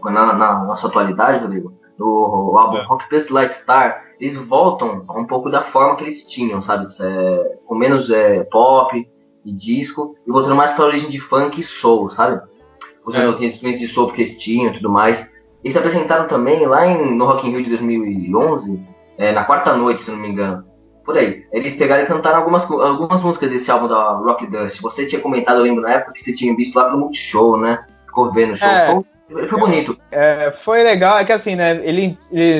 na nossa atualidade, Rodrigo, do álbum Rock Dust Light Star, eles voltam a um pouco da forma que eles tinham, sabe? Com menos pop e disco, e voltando mais para a origem de funk e soul, sabe? Usando aqueles instrumentos de soul que eles tinham e tudo mais. Eles se apresentaram também lá no Rock in Rio de 2011, na quarta noite, se não me engano. Por aí. Eles pegaram e cantaram algumas músicas desse álbum da Rock Dust. Você tinha comentado, eu lembro, na época que você tinha visto lá no Multishow, né? Ficou vendo o show. Foi bonito. Foi legal. É que assim, né? Ele,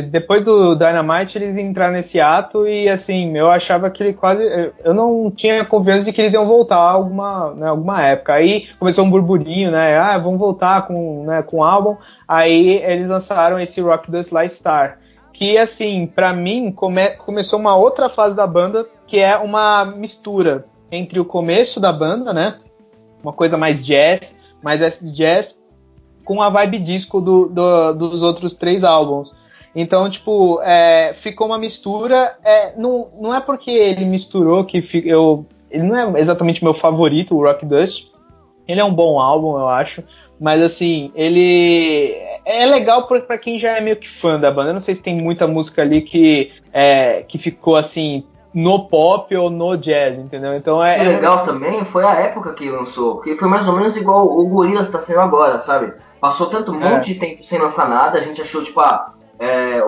depois do Dynamite, eles entraram nesse ato e assim, eu achava que ele quase... Eu não tinha confiança de que eles iam voltar alguma época. Aí começou um burburinho, né? Vamos voltar com o álbum. Aí eles lançaram esse Rock Dust Light Star. Que, assim, pra mim, começou uma outra fase da banda, que é uma mistura entre o começo da banda, né? Uma coisa mais jazz, mais acid jazz, com a vibe disco dos outros três álbuns. Então, tipo, ficou uma mistura. Não é porque ele misturou que ele não é exatamente meu favorito, o Rock Dust. Ele é um bom álbum, eu acho. Mas, assim, ele é legal pra quem já é meio que fã da banda. Eu não sei se tem muita música ali que ficou, assim, no pop ou no jazz, entendeu? Então O legal também foi a época que lançou. Porque foi mais ou menos igual o Gorillaz tá sendo agora, sabe? Passou tanto monte de tempo sem lançar nada. A gente achou, tipo,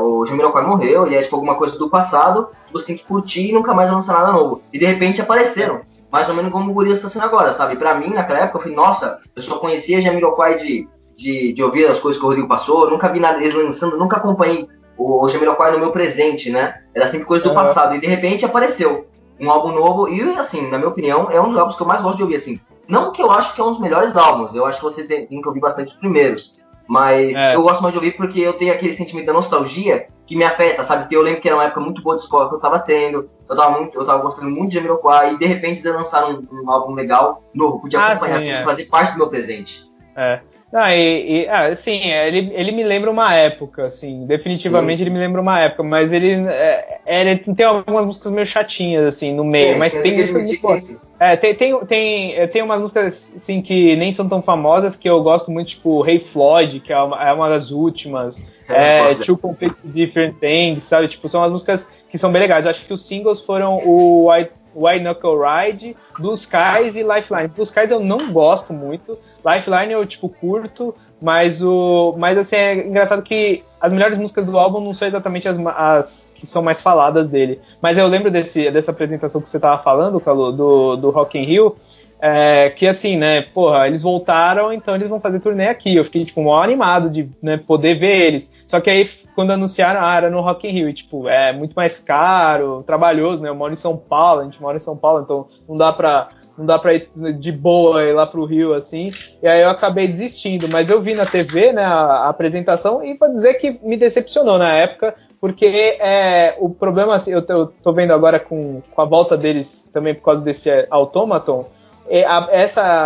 o Jamiroquai morreu. E é, tipo, alguma coisa do passado que você tem que curtir e nunca mais lançar nada novo. E, de repente, apareceram. Mais ou menos como o Gorillaz está sendo agora, sabe? Pra mim, naquela época, eu falei, nossa, eu só conhecia Jamiroquai de ouvir as coisas que o Rodrigo passou, eu nunca vi nada eles lançando, nunca acompanhei o Jamiroquai no meu presente, né? Era sempre coisa do passado, e de repente apareceu um álbum novo, e assim, na minha opinião, é um dos álbuns que eu mais gosto de ouvir, assim. Não que eu acho que é um dos melhores álbuns, eu acho que você tem que ouvir bastante os primeiros, mas eu gosto mais de ouvir porque eu tenho aquele sentimento da nostalgia que me afeta, sabe? Porque eu lembro que era uma época muito boa de escola que eu tava tendo, eu tava gostando muito de Jamiroquai, e de repente eles lançaram um álbum legal, novo, podia acompanhar, podia fazer parte do meu presente. Assim, ele me lembra uma época, assim, definitivamente sim. Ele me lembra uma época, mas ele tem algumas músicas meio chatinhas, assim, no meio, mas tem músicas tem umas músicas, assim, que nem são tão famosas, que eu gosto muito, tipo, Hey Floyd, que é uma das últimas, Two Completely Different Things, sabe, tipo, são as músicas que são bem legais. Acho que os singles foram o White Knuckle Ride, Blue Skies e Lifeline. Blue Skies eu não gosto muito, Lifeline eu, tipo, curto, mas assim, é engraçado que as melhores músicas do álbum não são exatamente as que são mais faladas dele. Mas eu lembro dessa apresentação que você tava falando, Calu, do Rock in Rio, que assim, né, porra, eles voltaram, então eles vão fazer turnê aqui. Eu fiquei, tipo, mó animado de, né, poder ver eles. Só que aí, quando anunciaram, era no Rock in Rio, e, tipo, é muito mais caro, trabalhoso, né, eu moro em São Paulo, a gente mora em São Paulo, então não dá pra ir de boa ir lá pro Rio, assim, e aí eu acabei desistindo, mas eu vi na TV, né, a apresentação, e pra dizer que me decepcionou na época, porque o problema, assim, eu tô vendo agora com a volta deles, também por causa desse Automaton,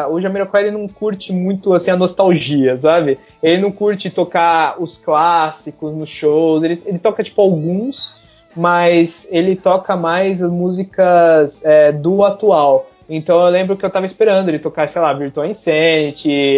o Jamiroquai, ele não curte muito, assim, a nostalgia, sabe? Ele não curte tocar os clássicos nos shows, ele toca, tipo, alguns, mas ele toca mais as músicas do atual. Então eu lembro que eu tava esperando ele tocar, sei lá, Virtual Insanity,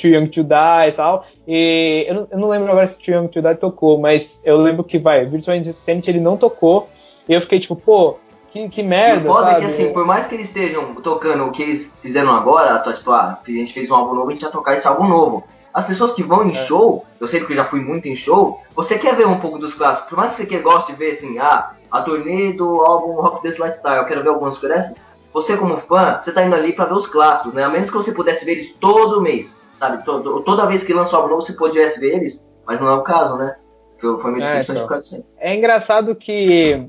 Too Young to Die e tal. E eu não lembro agora se Too Young to Die tocou, mas eu lembro que Virtual Insanity ele não tocou. E eu fiquei tipo, pô, que merda, e o foda sabe? É que assim, por mais que eles estejam tocando o que eles fizeram agora, tipo, a gente fez um álbum novo, a gente vai tocar esse álbum novo. As pessoas que vão em show, eu sei que eu já fui muito em show, você quer ver um pouco dos clássicos, por mais que você goste de ver assim, a turnê do álbum Rock This Lifestyle, eu quero ver algumas coisas. Você como fã, você tá indo ali pra ver os clássicos, né? A menos que você pudesse ver eles todo mês, sabe? Toda vez que lança um álbum novo, você pudesse ver eles, mas não é o caso, né? Foi meio decepção de ficar assim. É engraçado que,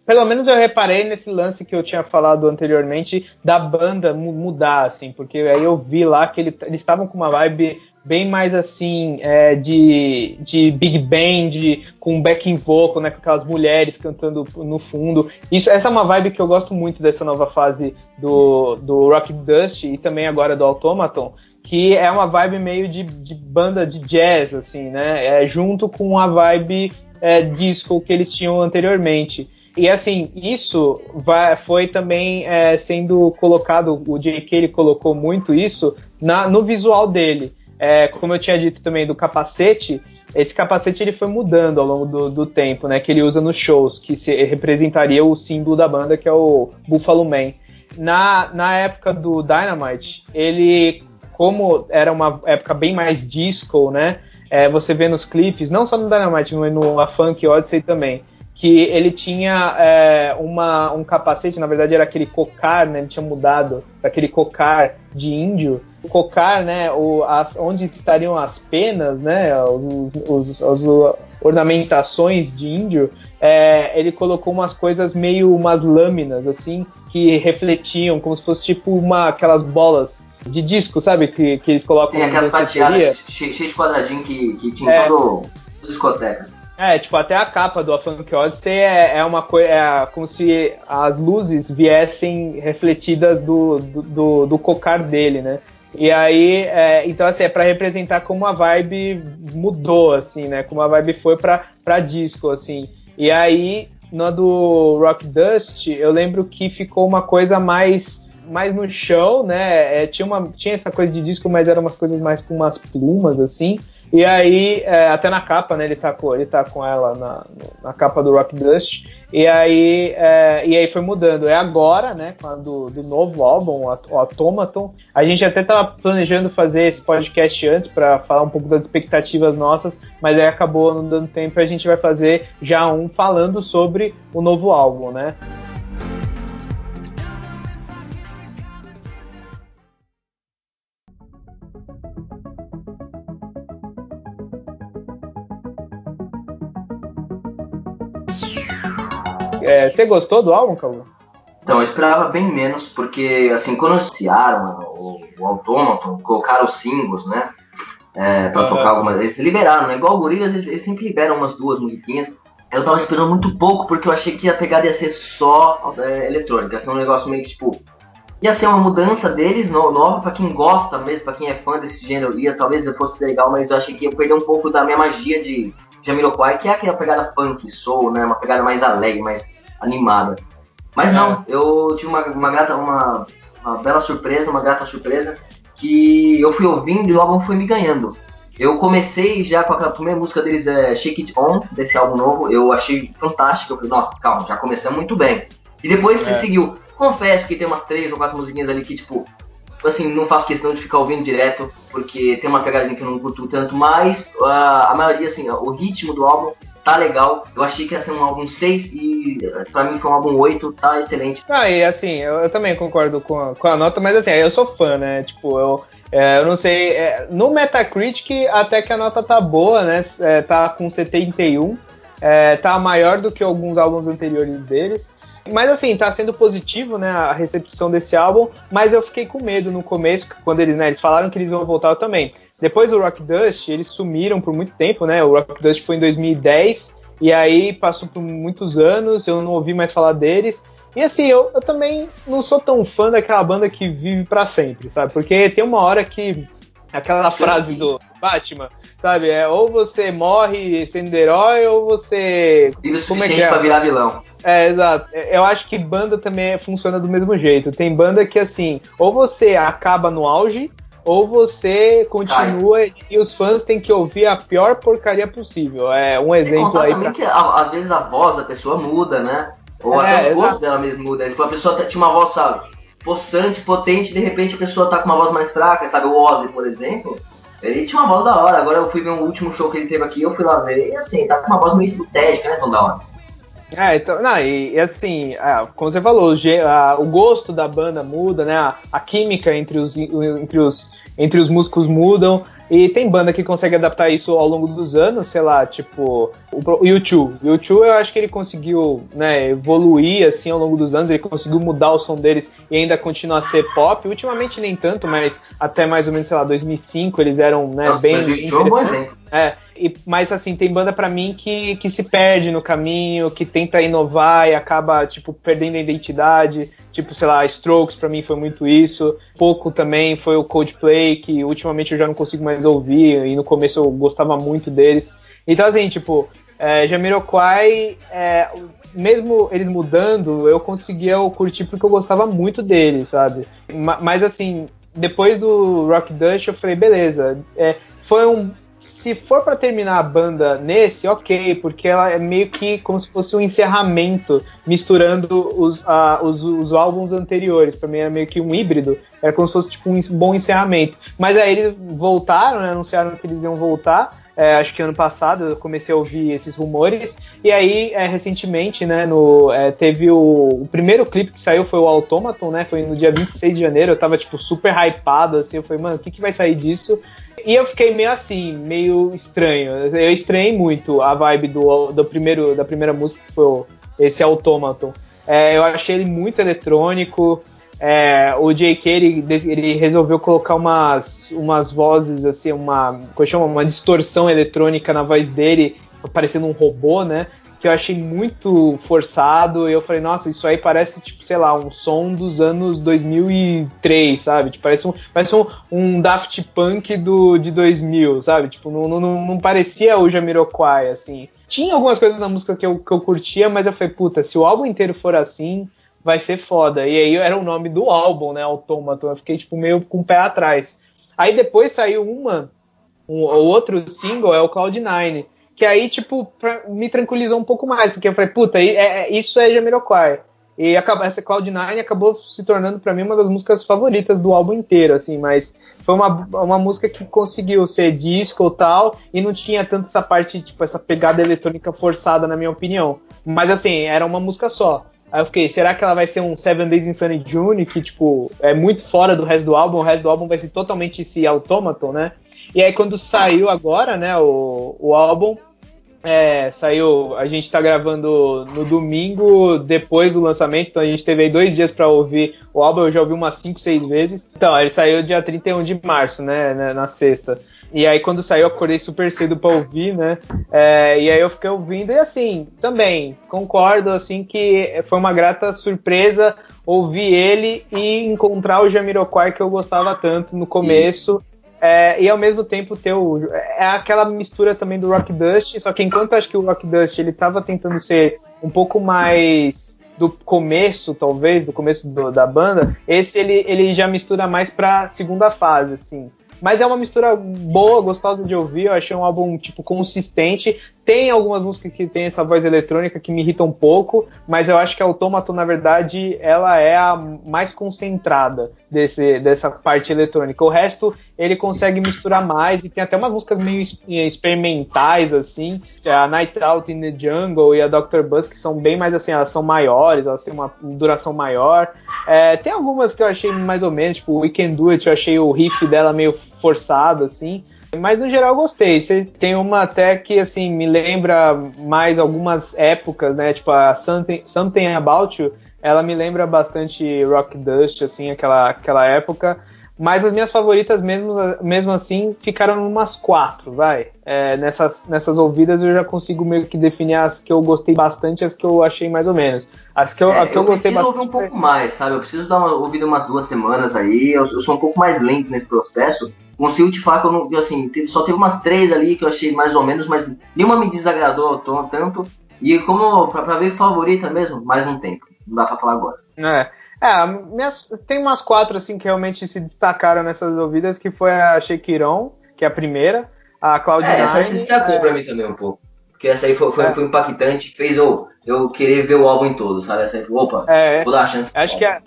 pelo menos eu reparei nesse lance que eu tinha falado anteriormente, da banda mudar, assim, porque aí eu vi lá que eles estavam com uma vibe bem mais assim, de big band, com backing vocal, né, com aquelas mulheres cantando no fundo. Essa é uma vibe que eu gosto muito dessa nova fase do Rock Dust e também agora do Automaton, que é uma vibe meio de banda de jazz, assim, né, junto com a vibe disco que eles tinham anteriormente. E assim, isso foi também sendo colocado, o J.K. ele colocou muito isso no visual dele. Como eu tinha dito também do capacete, esse capacete ele foi mudando ao longo do tempo, né, que ele usa nos shows, que representaria o símbolo da banda, que é o Buffalo Man. Na época do Dynamite, ele, como era uma época bem mais disco, né, você vê nos clipes, não só no Dynamite, no A Funk Odyssey também, que ele tinha um capacete, na verdade era aquele cocar, né, ele tinha mudado para aquele cocar de índio. O cocar, né, onde estariam as penas, né, as ornamentações de índio, ele colocou umas coisas meio, umas lâminas, assim, que refletiam, como se fosse tipo aquelas bolas de disco, sabe, que eles colocam. Sim, aquelas prateadas cheias de quadradinho que tinha toda discoteca. Tipo, até a capa do A Funk Odyssey é uma coisa, como se as luzes viessem refletidas do cocar dele, né? E aí, então assim, é pra representar como a vibe mudou, assim, né? Como a vibe foi pra disco, assim. E aí, no do Rock Dust, eu lembro que ficou uma coisa mais no chão, né? Tinha essa coisa de disco, mas eram umas coisas mais com umas plumas, assim. E aí, até na capa, né, ele tá com ela na capa do Rock Dust, e aí foi mudando. Agora, né, do novo álbum, o Automaton, a gente até tava planejando fazer esse podcast antes para falar um pouco das expectativas nossas, mas aí acabou não dando tempo e a gente vai fazer já falando sobre o novo álbum, né. Você gostou do álbum, Cauã? Então, eu esperava bem menos, porque, assim, quando anunciaram o Automaton, colocaram os singles, né, pra tocar algumas... Eles liberaram, né, igual o Gorillaz, eles sempre liberam umas 2 musiquinhas. Eu tava esperando muito pouco, porque eu achei que a pegada ia ser só eletrônica, ia ser um negócio meio que, tipo... Ia ser uma mudança deles, nova pra quem gosta mesmo, pra quem é fã desse gênero, talvez fosse legal, mas eu achei que ia perder um pouco da minha magia de Jamiroquai, que é aquela pegada funk, soul, né, uma pegada mais alegre, mais animada. Mas não, eu tive uma bela surpresa, uma grata surpresa, que eu fui ouvindo e o álbum foi me ganhando. Eu comecei já com aquela primeira música deles, Shake It On, desse álbum novo, eu achei fantástico, eu falei, nossa, calma, já começamos muito bem. E depois seguiu, confesso que tem umas 3 ou 4 musiquinhas ali que, tipo, assim, não faço questão de ficar ouvindo direto, porque tem uma pegadinha que eu não curto tanto, mas a maioria, assim, o ritmo do álbum tá legal. Eu achei que ia ser um álbum 6 e pra mim foi um álbum 8, tá excelente. E assim, eu também concordo com a nota, mas assim, eu sou fã, né? Tipo, eu não sei, no Metacritic até que a nota tá boa, né? Tá com 71, tá maior do que alguns álbuns anteriores deles. Mas assim, tá sendo positivo, né, a recepção desse álbum, mas eu fiquei com medo no começo, quando eles falaram que eles iam voltar, eu também. Depois do Rock Dust, eles sumiram por muito tempo, né, o Rock Dust foi em 2010, e aí passou por muitos anos, eu não ouvi mais falar deles, e assim, eu também não sou tão fã daquela banda que vive pra sempre, sabe, porque tem uma hora que, aquela frase do Batman, sabe, ou você morre sendo herói, ou você... Vive o suficiente pra virar vilão. Exato. Eu acho que banda também funciona do mesmo jeito. Tem banda que, assim, ou você acaba no auge, ou você continua e os fãs têm que ouvir a pior porcaria possível. Um exemplo aí. Também que às vezes a voz da pessoa muda, né? Ou até o gosto dela mesmo muda. Tipo, a pessoa tinha uma voz, sabe, possante, potente, de repente a pessoa tá com uma voz mais fraca, sabe? O Ozzy, por exemplo, ele tinha uma voz da hora. Agora eu fui ver um último show que ele teve aqui, eu fui lá ver, e assim, tá com uma voz meio estratégica, né, tão da hora. Então, não, e assim, como você falou, o gosto da banda muda, né? A química entre os músicos mudam. E tem banda que consegue adaptar isso ao longo dos anos, sei lá, tipo o U2. O U2 eu acho que ele conseguiu, né, evoluir assim ao longo dos anos, ele conseguiu mudar o som deles e ainda continuar a ser pop. Ultimamente nem tanto, mas até mais ou menos, sei lá, 2005 eles eram, né, Nossa, bem... Mas o U2 é um bom exemplo. Mas assim, tem banda pra mim que se perde no caminho, que tenta inovar e acaba, tipo, perdendo a identidade. Tipo, sei lá, Strokes pra mim foi muito isso. Pouco também foi o Coldplay, que ultimamente eu já não consigo mais ouvir, e no começo eu gostava muito deles. Então assim, tipo, Jamiroquai, mesmo eles mudando, eu conseguia curtir porque eu gostava muito deles, sabe? Mas assim, depois do Rock Dust eu falei, beleza, se for pra terminar a banda nesse, ok, porque ela é meio que como se fosse um encerramento, misturando os álbuns anteriores. Pra mim era meio que um híbrido, era como se fosse tipo um bom encerramento. Mas aí eles voltaram, né, anunciaram que eles iam voltar, acho que ano passado eu comecei a ouvir esses rumores, e aí recentemente, né, teve o primeiro clipe que saiu foi o Automaton, né, foi no dia 26 de janeiro, eu tava tipo super hypado, assim, eu falei, mano, o que vai sair disso? E eu fiquei meio assim, meio estranho. Eu estranhei muito a vibe da primeira música, que foi esse Automaton. Eu achei ele muito eletrônico. O J.K. ele resolveu colocar umas vozes, assim, uma distorção eletrônica na voz dele, parecendo um robô, né? Que eu achei muito forçado, e eu falei, nossa, isso aí parece, tipo, sei lá, um som dos anos 2003, sabe? Tipo, parece um Daft Punk de 2000, sabe? Tipo, não parecia o Jamiroquai, assim. Tinha algumas coisas na música que eu curtia, mas eu falei, puta, se o álbum inteiro for assim, vai ser foda. E aí era o nome do álbum, né, Automaton, eu fiquei, tipo, meio com o pé atrás. Aí depois saiu o outro single, é o Cloud9, que aí, tipo, me tranquilizou um pouco mais, porque eu falei, puta, isso é Jamiroquai. E essa Cloud9 acabou se tornando, pra mim, uma das músicas favoritas do álbum inteiro, assim, mas foi uma música que conseguiu ser disco e tal, e não tinha tanto essa parte, tipo, essa pegada eletrônica forçada, na minha opinião. Mas, assim, era uma música só. Aí eu fiquei, será que ela vai ser um 7 Days in Sunny June, que, tipo, é muito fora do resto do álbum, o resto do álbum vai ser totalmente esse Automaton, né? E aí, quando saiu agora, né, o álbum, saiu, a gente tá gravando no domingo depois do lançamento, então a gente teve aí 2 dias pra ouvir o álbum, eu já ouvi umas 5, 6 vezes. Então, ele saiu dia 31 de março, né, na sexta. E aí quando saiu eu acordei super cedo pra ouvir, né, e aí eu fiquei ouvindo, e assim, também concordo, assim, que foi uma grata surpresa ouvir ele e encontrar o Jamiroquai que eu gostava tanto no começo. Isso. E ao mesmo tempo ter aquela mistura também do Rock Dust, só que enquanto acho que o Rock Dust ele tava tentando ser um pouco mais do começo, talvez, do começo da banda, esse ele já mistura mais pra segunda fase, assim. mas é uma mistura boa, gostosa de ouvir. Eu achei um álbum, tipo, consistente. Tem algumas músicas que tem essa voz eletrônica que me irritam um pouco, mas eu acho que a Automaton, na verdade, ela é a mais concentrada dessa parte eletrônica. O resto, ele consegue misturar mais, e tem até umas músicas meio experimentais, assim, a Night Out in the Jungle e a Dr. Buzz, que são bem mais assim, elas são maiores, elas têm uma duração maior. Tem algumas que eu achei mais ou menos, tipo, We Can Do It, eu achei o riff dela meio forçado, assim. Mas no geral eu gostei. Tem uma até que assim me lembra mais algumas épocas, né? Tipo a Something About You, ela me lembra bastante Rock Dust, assim, aquela época. Mas as minhas favoritas mesmo assim ficaram umas 4, vai. Nessas ouvidas eu já consigo meio que definir as que eu gostei bastante e as que eu achei mais ou menos. As que eu gostei bastante. Eu preciso ouvir um pouco mais, sabe? Eu preciso dar uma ouvida umas 2 semanas aí. Eu sou um pouco mais lento nesse processo. Consigo te falar que só teve umas 3 ali que eu achei mais ou menos, mas nenhuma me desagradou tanto. E como pra ver favorita mesmo, mais um tempo. Não dá pra falar agora. Tem umas 4 assim que realmente se destacaram nessas ouvidas, que foi a Shake It On, que é a primeira, a Cloud9. Essa aí se destacou pra mim também um pouco. Porque essa aí foi impactante, fez eu querer ver o álbum em todo, sabe? Essa aí, vou dar a chance. Acho que é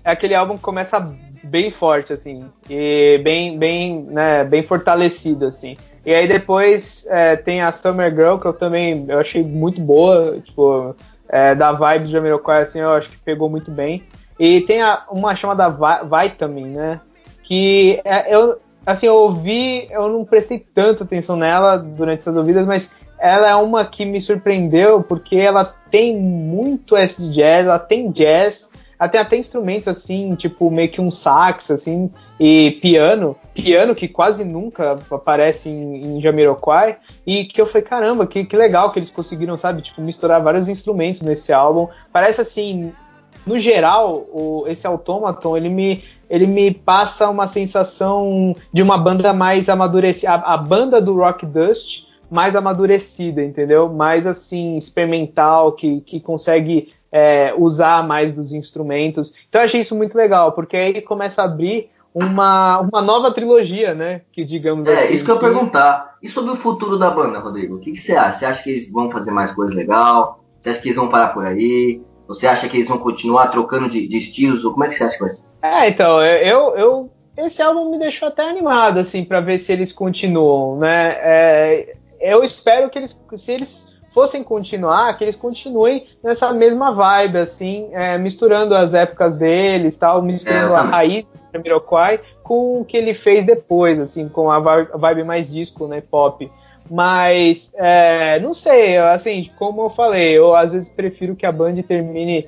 aquele álbum que começa bem forte, assim, e bem fortalecido, assim. E aí depois tem a Summer Girl, que eu achei muito boa, tipo, da vibe do Jamiroquai, assim, eu acho que pegou muito bem. E tem uma chamada Vitamin, né, que eu ouvi, eu não prestei tanta atenção nela durante essas ouvidas, mas ela é uma que me surpreendeu, porque ela tem muito acid jazz, ela tem jazz, ela tem até instrumentos assim, tipo meio que um sax, assim, e piano que quase nunca aparece em Jamiroquai, e que eu falei, caramba, que legal que eles conseguiram, sabe, tipo, misturar vários instrumentos nesse álbum. Parece assim, no geral, esse Automaton, ele me passa uma sensação de uma banda mais amadurecida, a banda do Rock Dust mais amadurecida, entendeu? Mais assim, experimental, que consegue usar mais dos instrumentos. Então eu achei isso muito legal, porque aí começa a abrir uma nova trilogia, né? Que digamos assim. Isso que eu ia perguntar. E sobre o futuro da banda, Rodrigo? O que você acha? Você acha que eles vão fazer mais coisa legal? Você acha que eles vão parar por aí? Você acha que eles vão continuar trocando de estilos? Ou como é que você acha que vai ser? Então, esse álbum me deixou até animado, assim, pra ver se eles continuam, né? Eu espero que se eles fossem continuar, que eles continuem nessa mesma vibe, assim, misturando as épocas deles, tal, misturando a raiz do Jamiroquai com o que ele fez depois, assim, com a vibe mais disco, né, pop. Mas, não sei, assim, como eu falei, eu às vezes prefiro que a band termine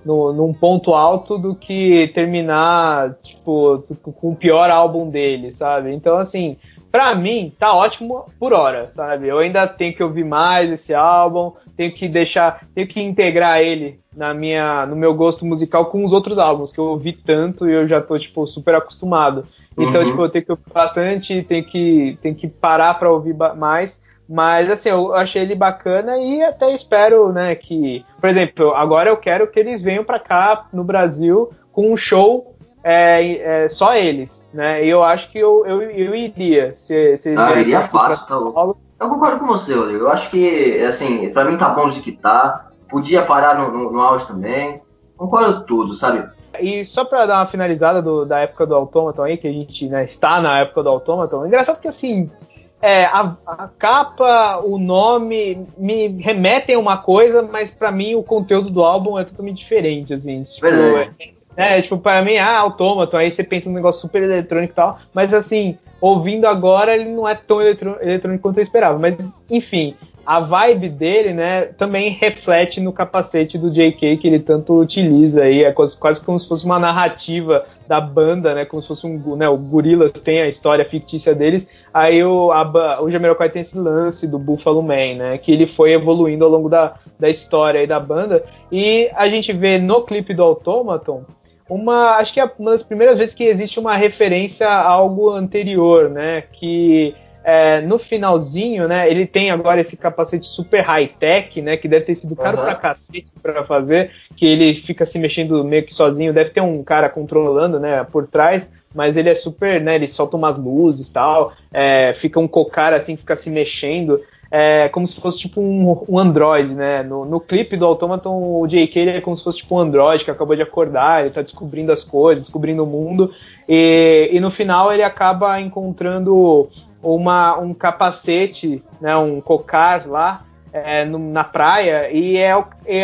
num ponto alto do que terminar, tipo, com o pior álbum dele, sabe? Então, assim, pra mim, tá ótimo por hora, sabe? Eu ainda tenho que ouvir mais esse álbum, tenho que integrar ele no meu gosto musical com os outros álbuns, que eu ouvi tanto e eu já tô, tipo, super acostumado. Então, tipo, eu tenho que ouvir bastante, tenho que parar pra ouvir mais. Mas, assim, eu achei ele bacana e até espero, né, que... Por exemplo, agora eu quero que eles venham pra cá, no Brasil, com um show só eles, né? E eu acho que eu iria. Se iria fácil, tá louco. Eu concordo com você, Rodrigo. Eu acho que, assim, pra mim tá bom de que tá. Podia parar no auge também. Concordo tudo, sabe? E só pra dar uma finalizada da época do Automaton aí, que a gente, né, está na época do Automaton, é engraçado que, assim, a capa, o nome me remetem a uma coisa, mas pra mim o conteúdo do álbum é totalmente diferente, assim. Tipo, tipo, pra mim, Automaton, aí você pensa num negócio super eletrônico e tal, mas assim, ouvindo agora, ele não é tão eletrônico quanto eu esperava. Mas, enfim, a vibe dele, né, também reflete no capacete do JK que ele tanto utiliza aí, quase como se fosse uma narrativa da banda, né, como se fosse o Gorillaz tem a história fictícia deles, aí o Jamiroquai tem esse lance do Buffalo Man, né, que ele foi evoluindo ao longo da história aí da banda, e a gente vê no clipe do Automaton, acho que é uma das primeiras vezes que existe uma referência a algo anterior, né, que no finalzinho, né, ele tem agora esse capacete super high-tech, né, que deve ter sido caro pra cacete pra fazer, que ele fica se mexendo meio que sozinho, deve ter um cara controlando, né, por trás, mas ele é super, né, ele solta umas luzes e tal, fica um cocar assim, fica se mexendo, como se fosse tipo um Android, né, no clipe do Automaton, o J.K. ele é como se fosse tipo um Android que acabou de acordar, ele tá descobrindo as coisas, descobrindo o mundo, e no final ele acaba encontrando um capacete, né, um cocar lá na praia, e é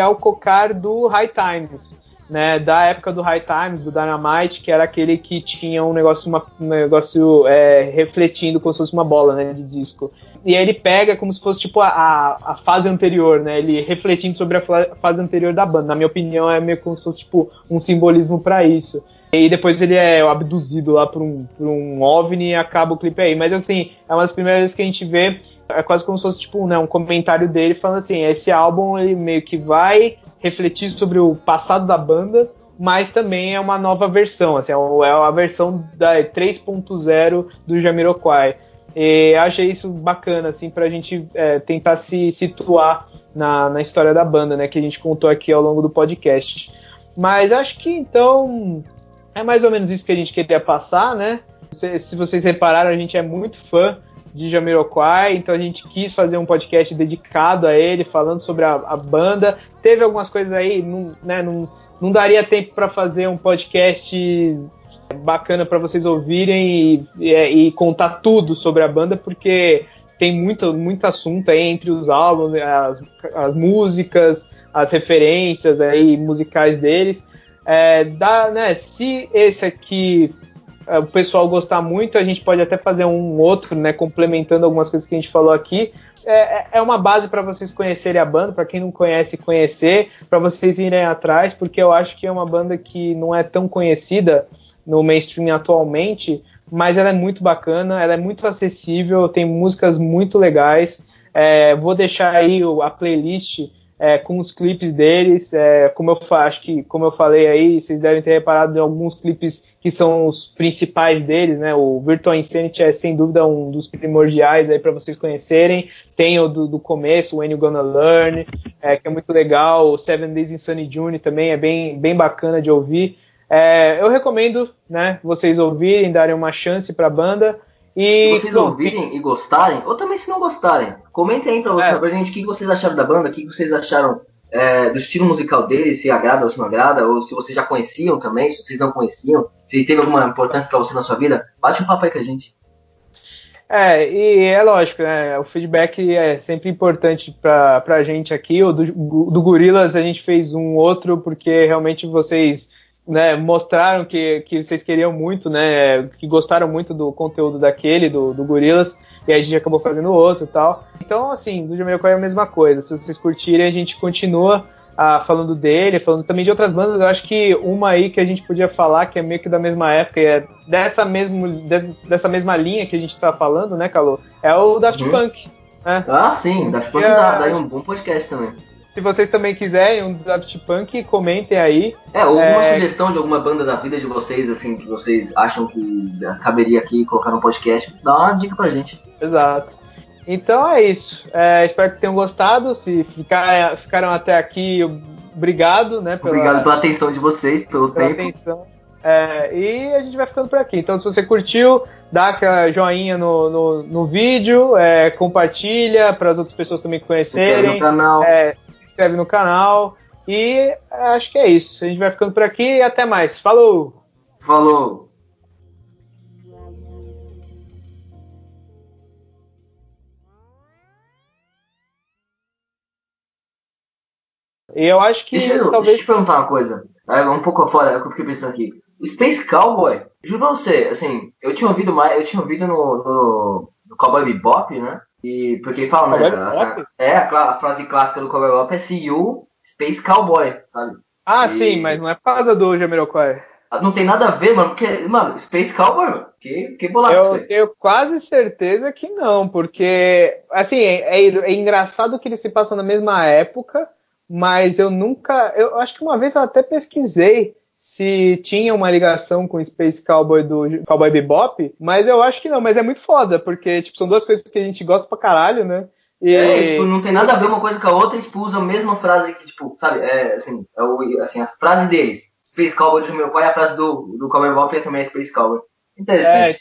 o cocar do High Times, né, da época do High Times, do Dynamite, que era aquele que tinha um negócio refletindo como se fosse uma bola, né, de disco. E aí ele pega como se fosse tipo a fase anterior, né, ele refletindo sobre a fase anterior da banda. Na minha opinião, é meio como se fosse tipo um simbolismo para isso. E depois ele é abduzido lá por um OVNI e acaba o clipe aí. Mas assim, é uma das primeiras vezes que a gente vê, é quase como se fosse tipo, né, um comentário dele falando assim, esse álbum ele meio que vai refletir sobre o passado da banda, mas também é uma nova versão, assim, é a versão da 3.0 do Jamiroquai. E achei isso bacana, assim, pra gente tentar se situar na história da banda, né, que a gente contou aqui ao longo do podcast. Mas acho que, então, é mais ou menos isso que a gente queria passar, né? Se vocês repararam, a gente é muito fã de Jamiroquai, então a gente quis fazer um podcast dedicado a ele, falando sobre a banda. Teve algumas coisas aí, não daria tempo para fazer um podcast bacana para vocês ouvirem e contar tudo sobre a banda, porque tem muito assunto aí entre os álbuns, as músicas, as referências aí musicais deles. Né, se esse aqui o pessoal gostar muito, a gente pode até fazer um outro, né, complementando algumas coisas que a gente falou aqui. É uma base para vocês conhecerem a banda, para quem não conhece, conhecer, para vocês irem atrás, porque eu acho que é uma banda que não é tão conhecida no mainstream atualmente, mas ela é muito bacana, ela é muito acessível, tem músicas muito legais. Vou deixar aí a playlist com os clipes deles, como eu falei aí, vocês devem ter reparado em alguns clipes que são os principais deles, né? O Virtual Insanity é sem dúvida um dos primordiais aí para vocês conhecerem. Tem o do começo, o When You Gonna Learn, que é muito legal. O 7 Days in Sunny June também é bem bacana de ouvir. Eu recomendo, né, vocês ouvirem, darem uma chance para a banda. Se vocês ouvirem e gostarem, ou também se não gostarem, comentem aí pra gente o que vocês acharam da banda, o que vocês acharam do estilo musical deles, se agrada ou se não agrada, ou se vocês já conheciam também, se vocês não conheciam, se teve alguma importância pra você na sua vida, bate um papo aí com a gente. E é lógico, né, o feedback é sempre importante pra gente aqui. O do Gorillaz a gente fez um outro porque realmente vocês, né, mostraram que vocês queriam muito, né, que gostaram muito do conteúdo daquele, do Gorillaz, e aí a gente acabou fazendo outro e tal. Então, assim, do Jamiroquai é a mesma coisa. Se vocês curtirem, a gente continua falando dele, falando também de outras bandas. Eu acho que uma aí que a gente podia falar, que é meio que da mesma época, e é dessa mesma linha que a gente tá falando, né, Calô? É o Daft Punk. Né? Ah, sim, Daft Punk dá aí um bom podcast também. Se vocês também quiserem um Daft Punk, comentem aí. Ou alguma sugestão de alguma banda da vida de vocês, assim, que vocês acham que caberia aqui colocar no podcast, dá uma dica pra gente. Exato. Então é isso. Espero que tenham gostado. Se ficaram até aqui, obrigado, né? Obrigado pela atenção de vocês, pela tempo. Atenção. E a gente vai ficando por aqui. Então, se você curtiu, dá aquela joinha no vídeo, compartilha para as outras pessoas também conhecerem. Se inscreve no canal. Se inscreve no canal. E acho que é isso. A gente vai ficando por aqui e até mais. Falou! Falou! E eu acho que Deixa eu te perguntar uma coisa. Um pouco fora, é o que eu fiquei pensando aqui. O Space Cowboy, juro pra você, assim, eu tinha ouvido no Cowboy Bebop, né? Porque ele fala, né? A frase clássica do Cowboy Bebop é See You, Space Cowboy, sabe? Sim, mas não é por causa do Jamiroquai. Não tem nada a ver, mano, porque, mano, Space Cowboy, mano, que bolado pra você. Eu tenho quase certeza que não, porque, assim, é engraçado que eles se passam na mesma época, mas eu acho que uma vez eu até pesquisei se tinha uma ligação com o Space Cowboy do Cowboy Bebop, mas eu acho que não, mas é muito foda, porque, tipo, são duas coisas que a gente gosta pra caralho, né? Tipo, não tem nada a ver uma coisa com a outra, e, tipo, usa a mesma frase que, tipo, sabe, assim, a frase deles. Space Cowboy do meu pai, a frase do Cowboy Bebop é também Space Cowboy. Interessante.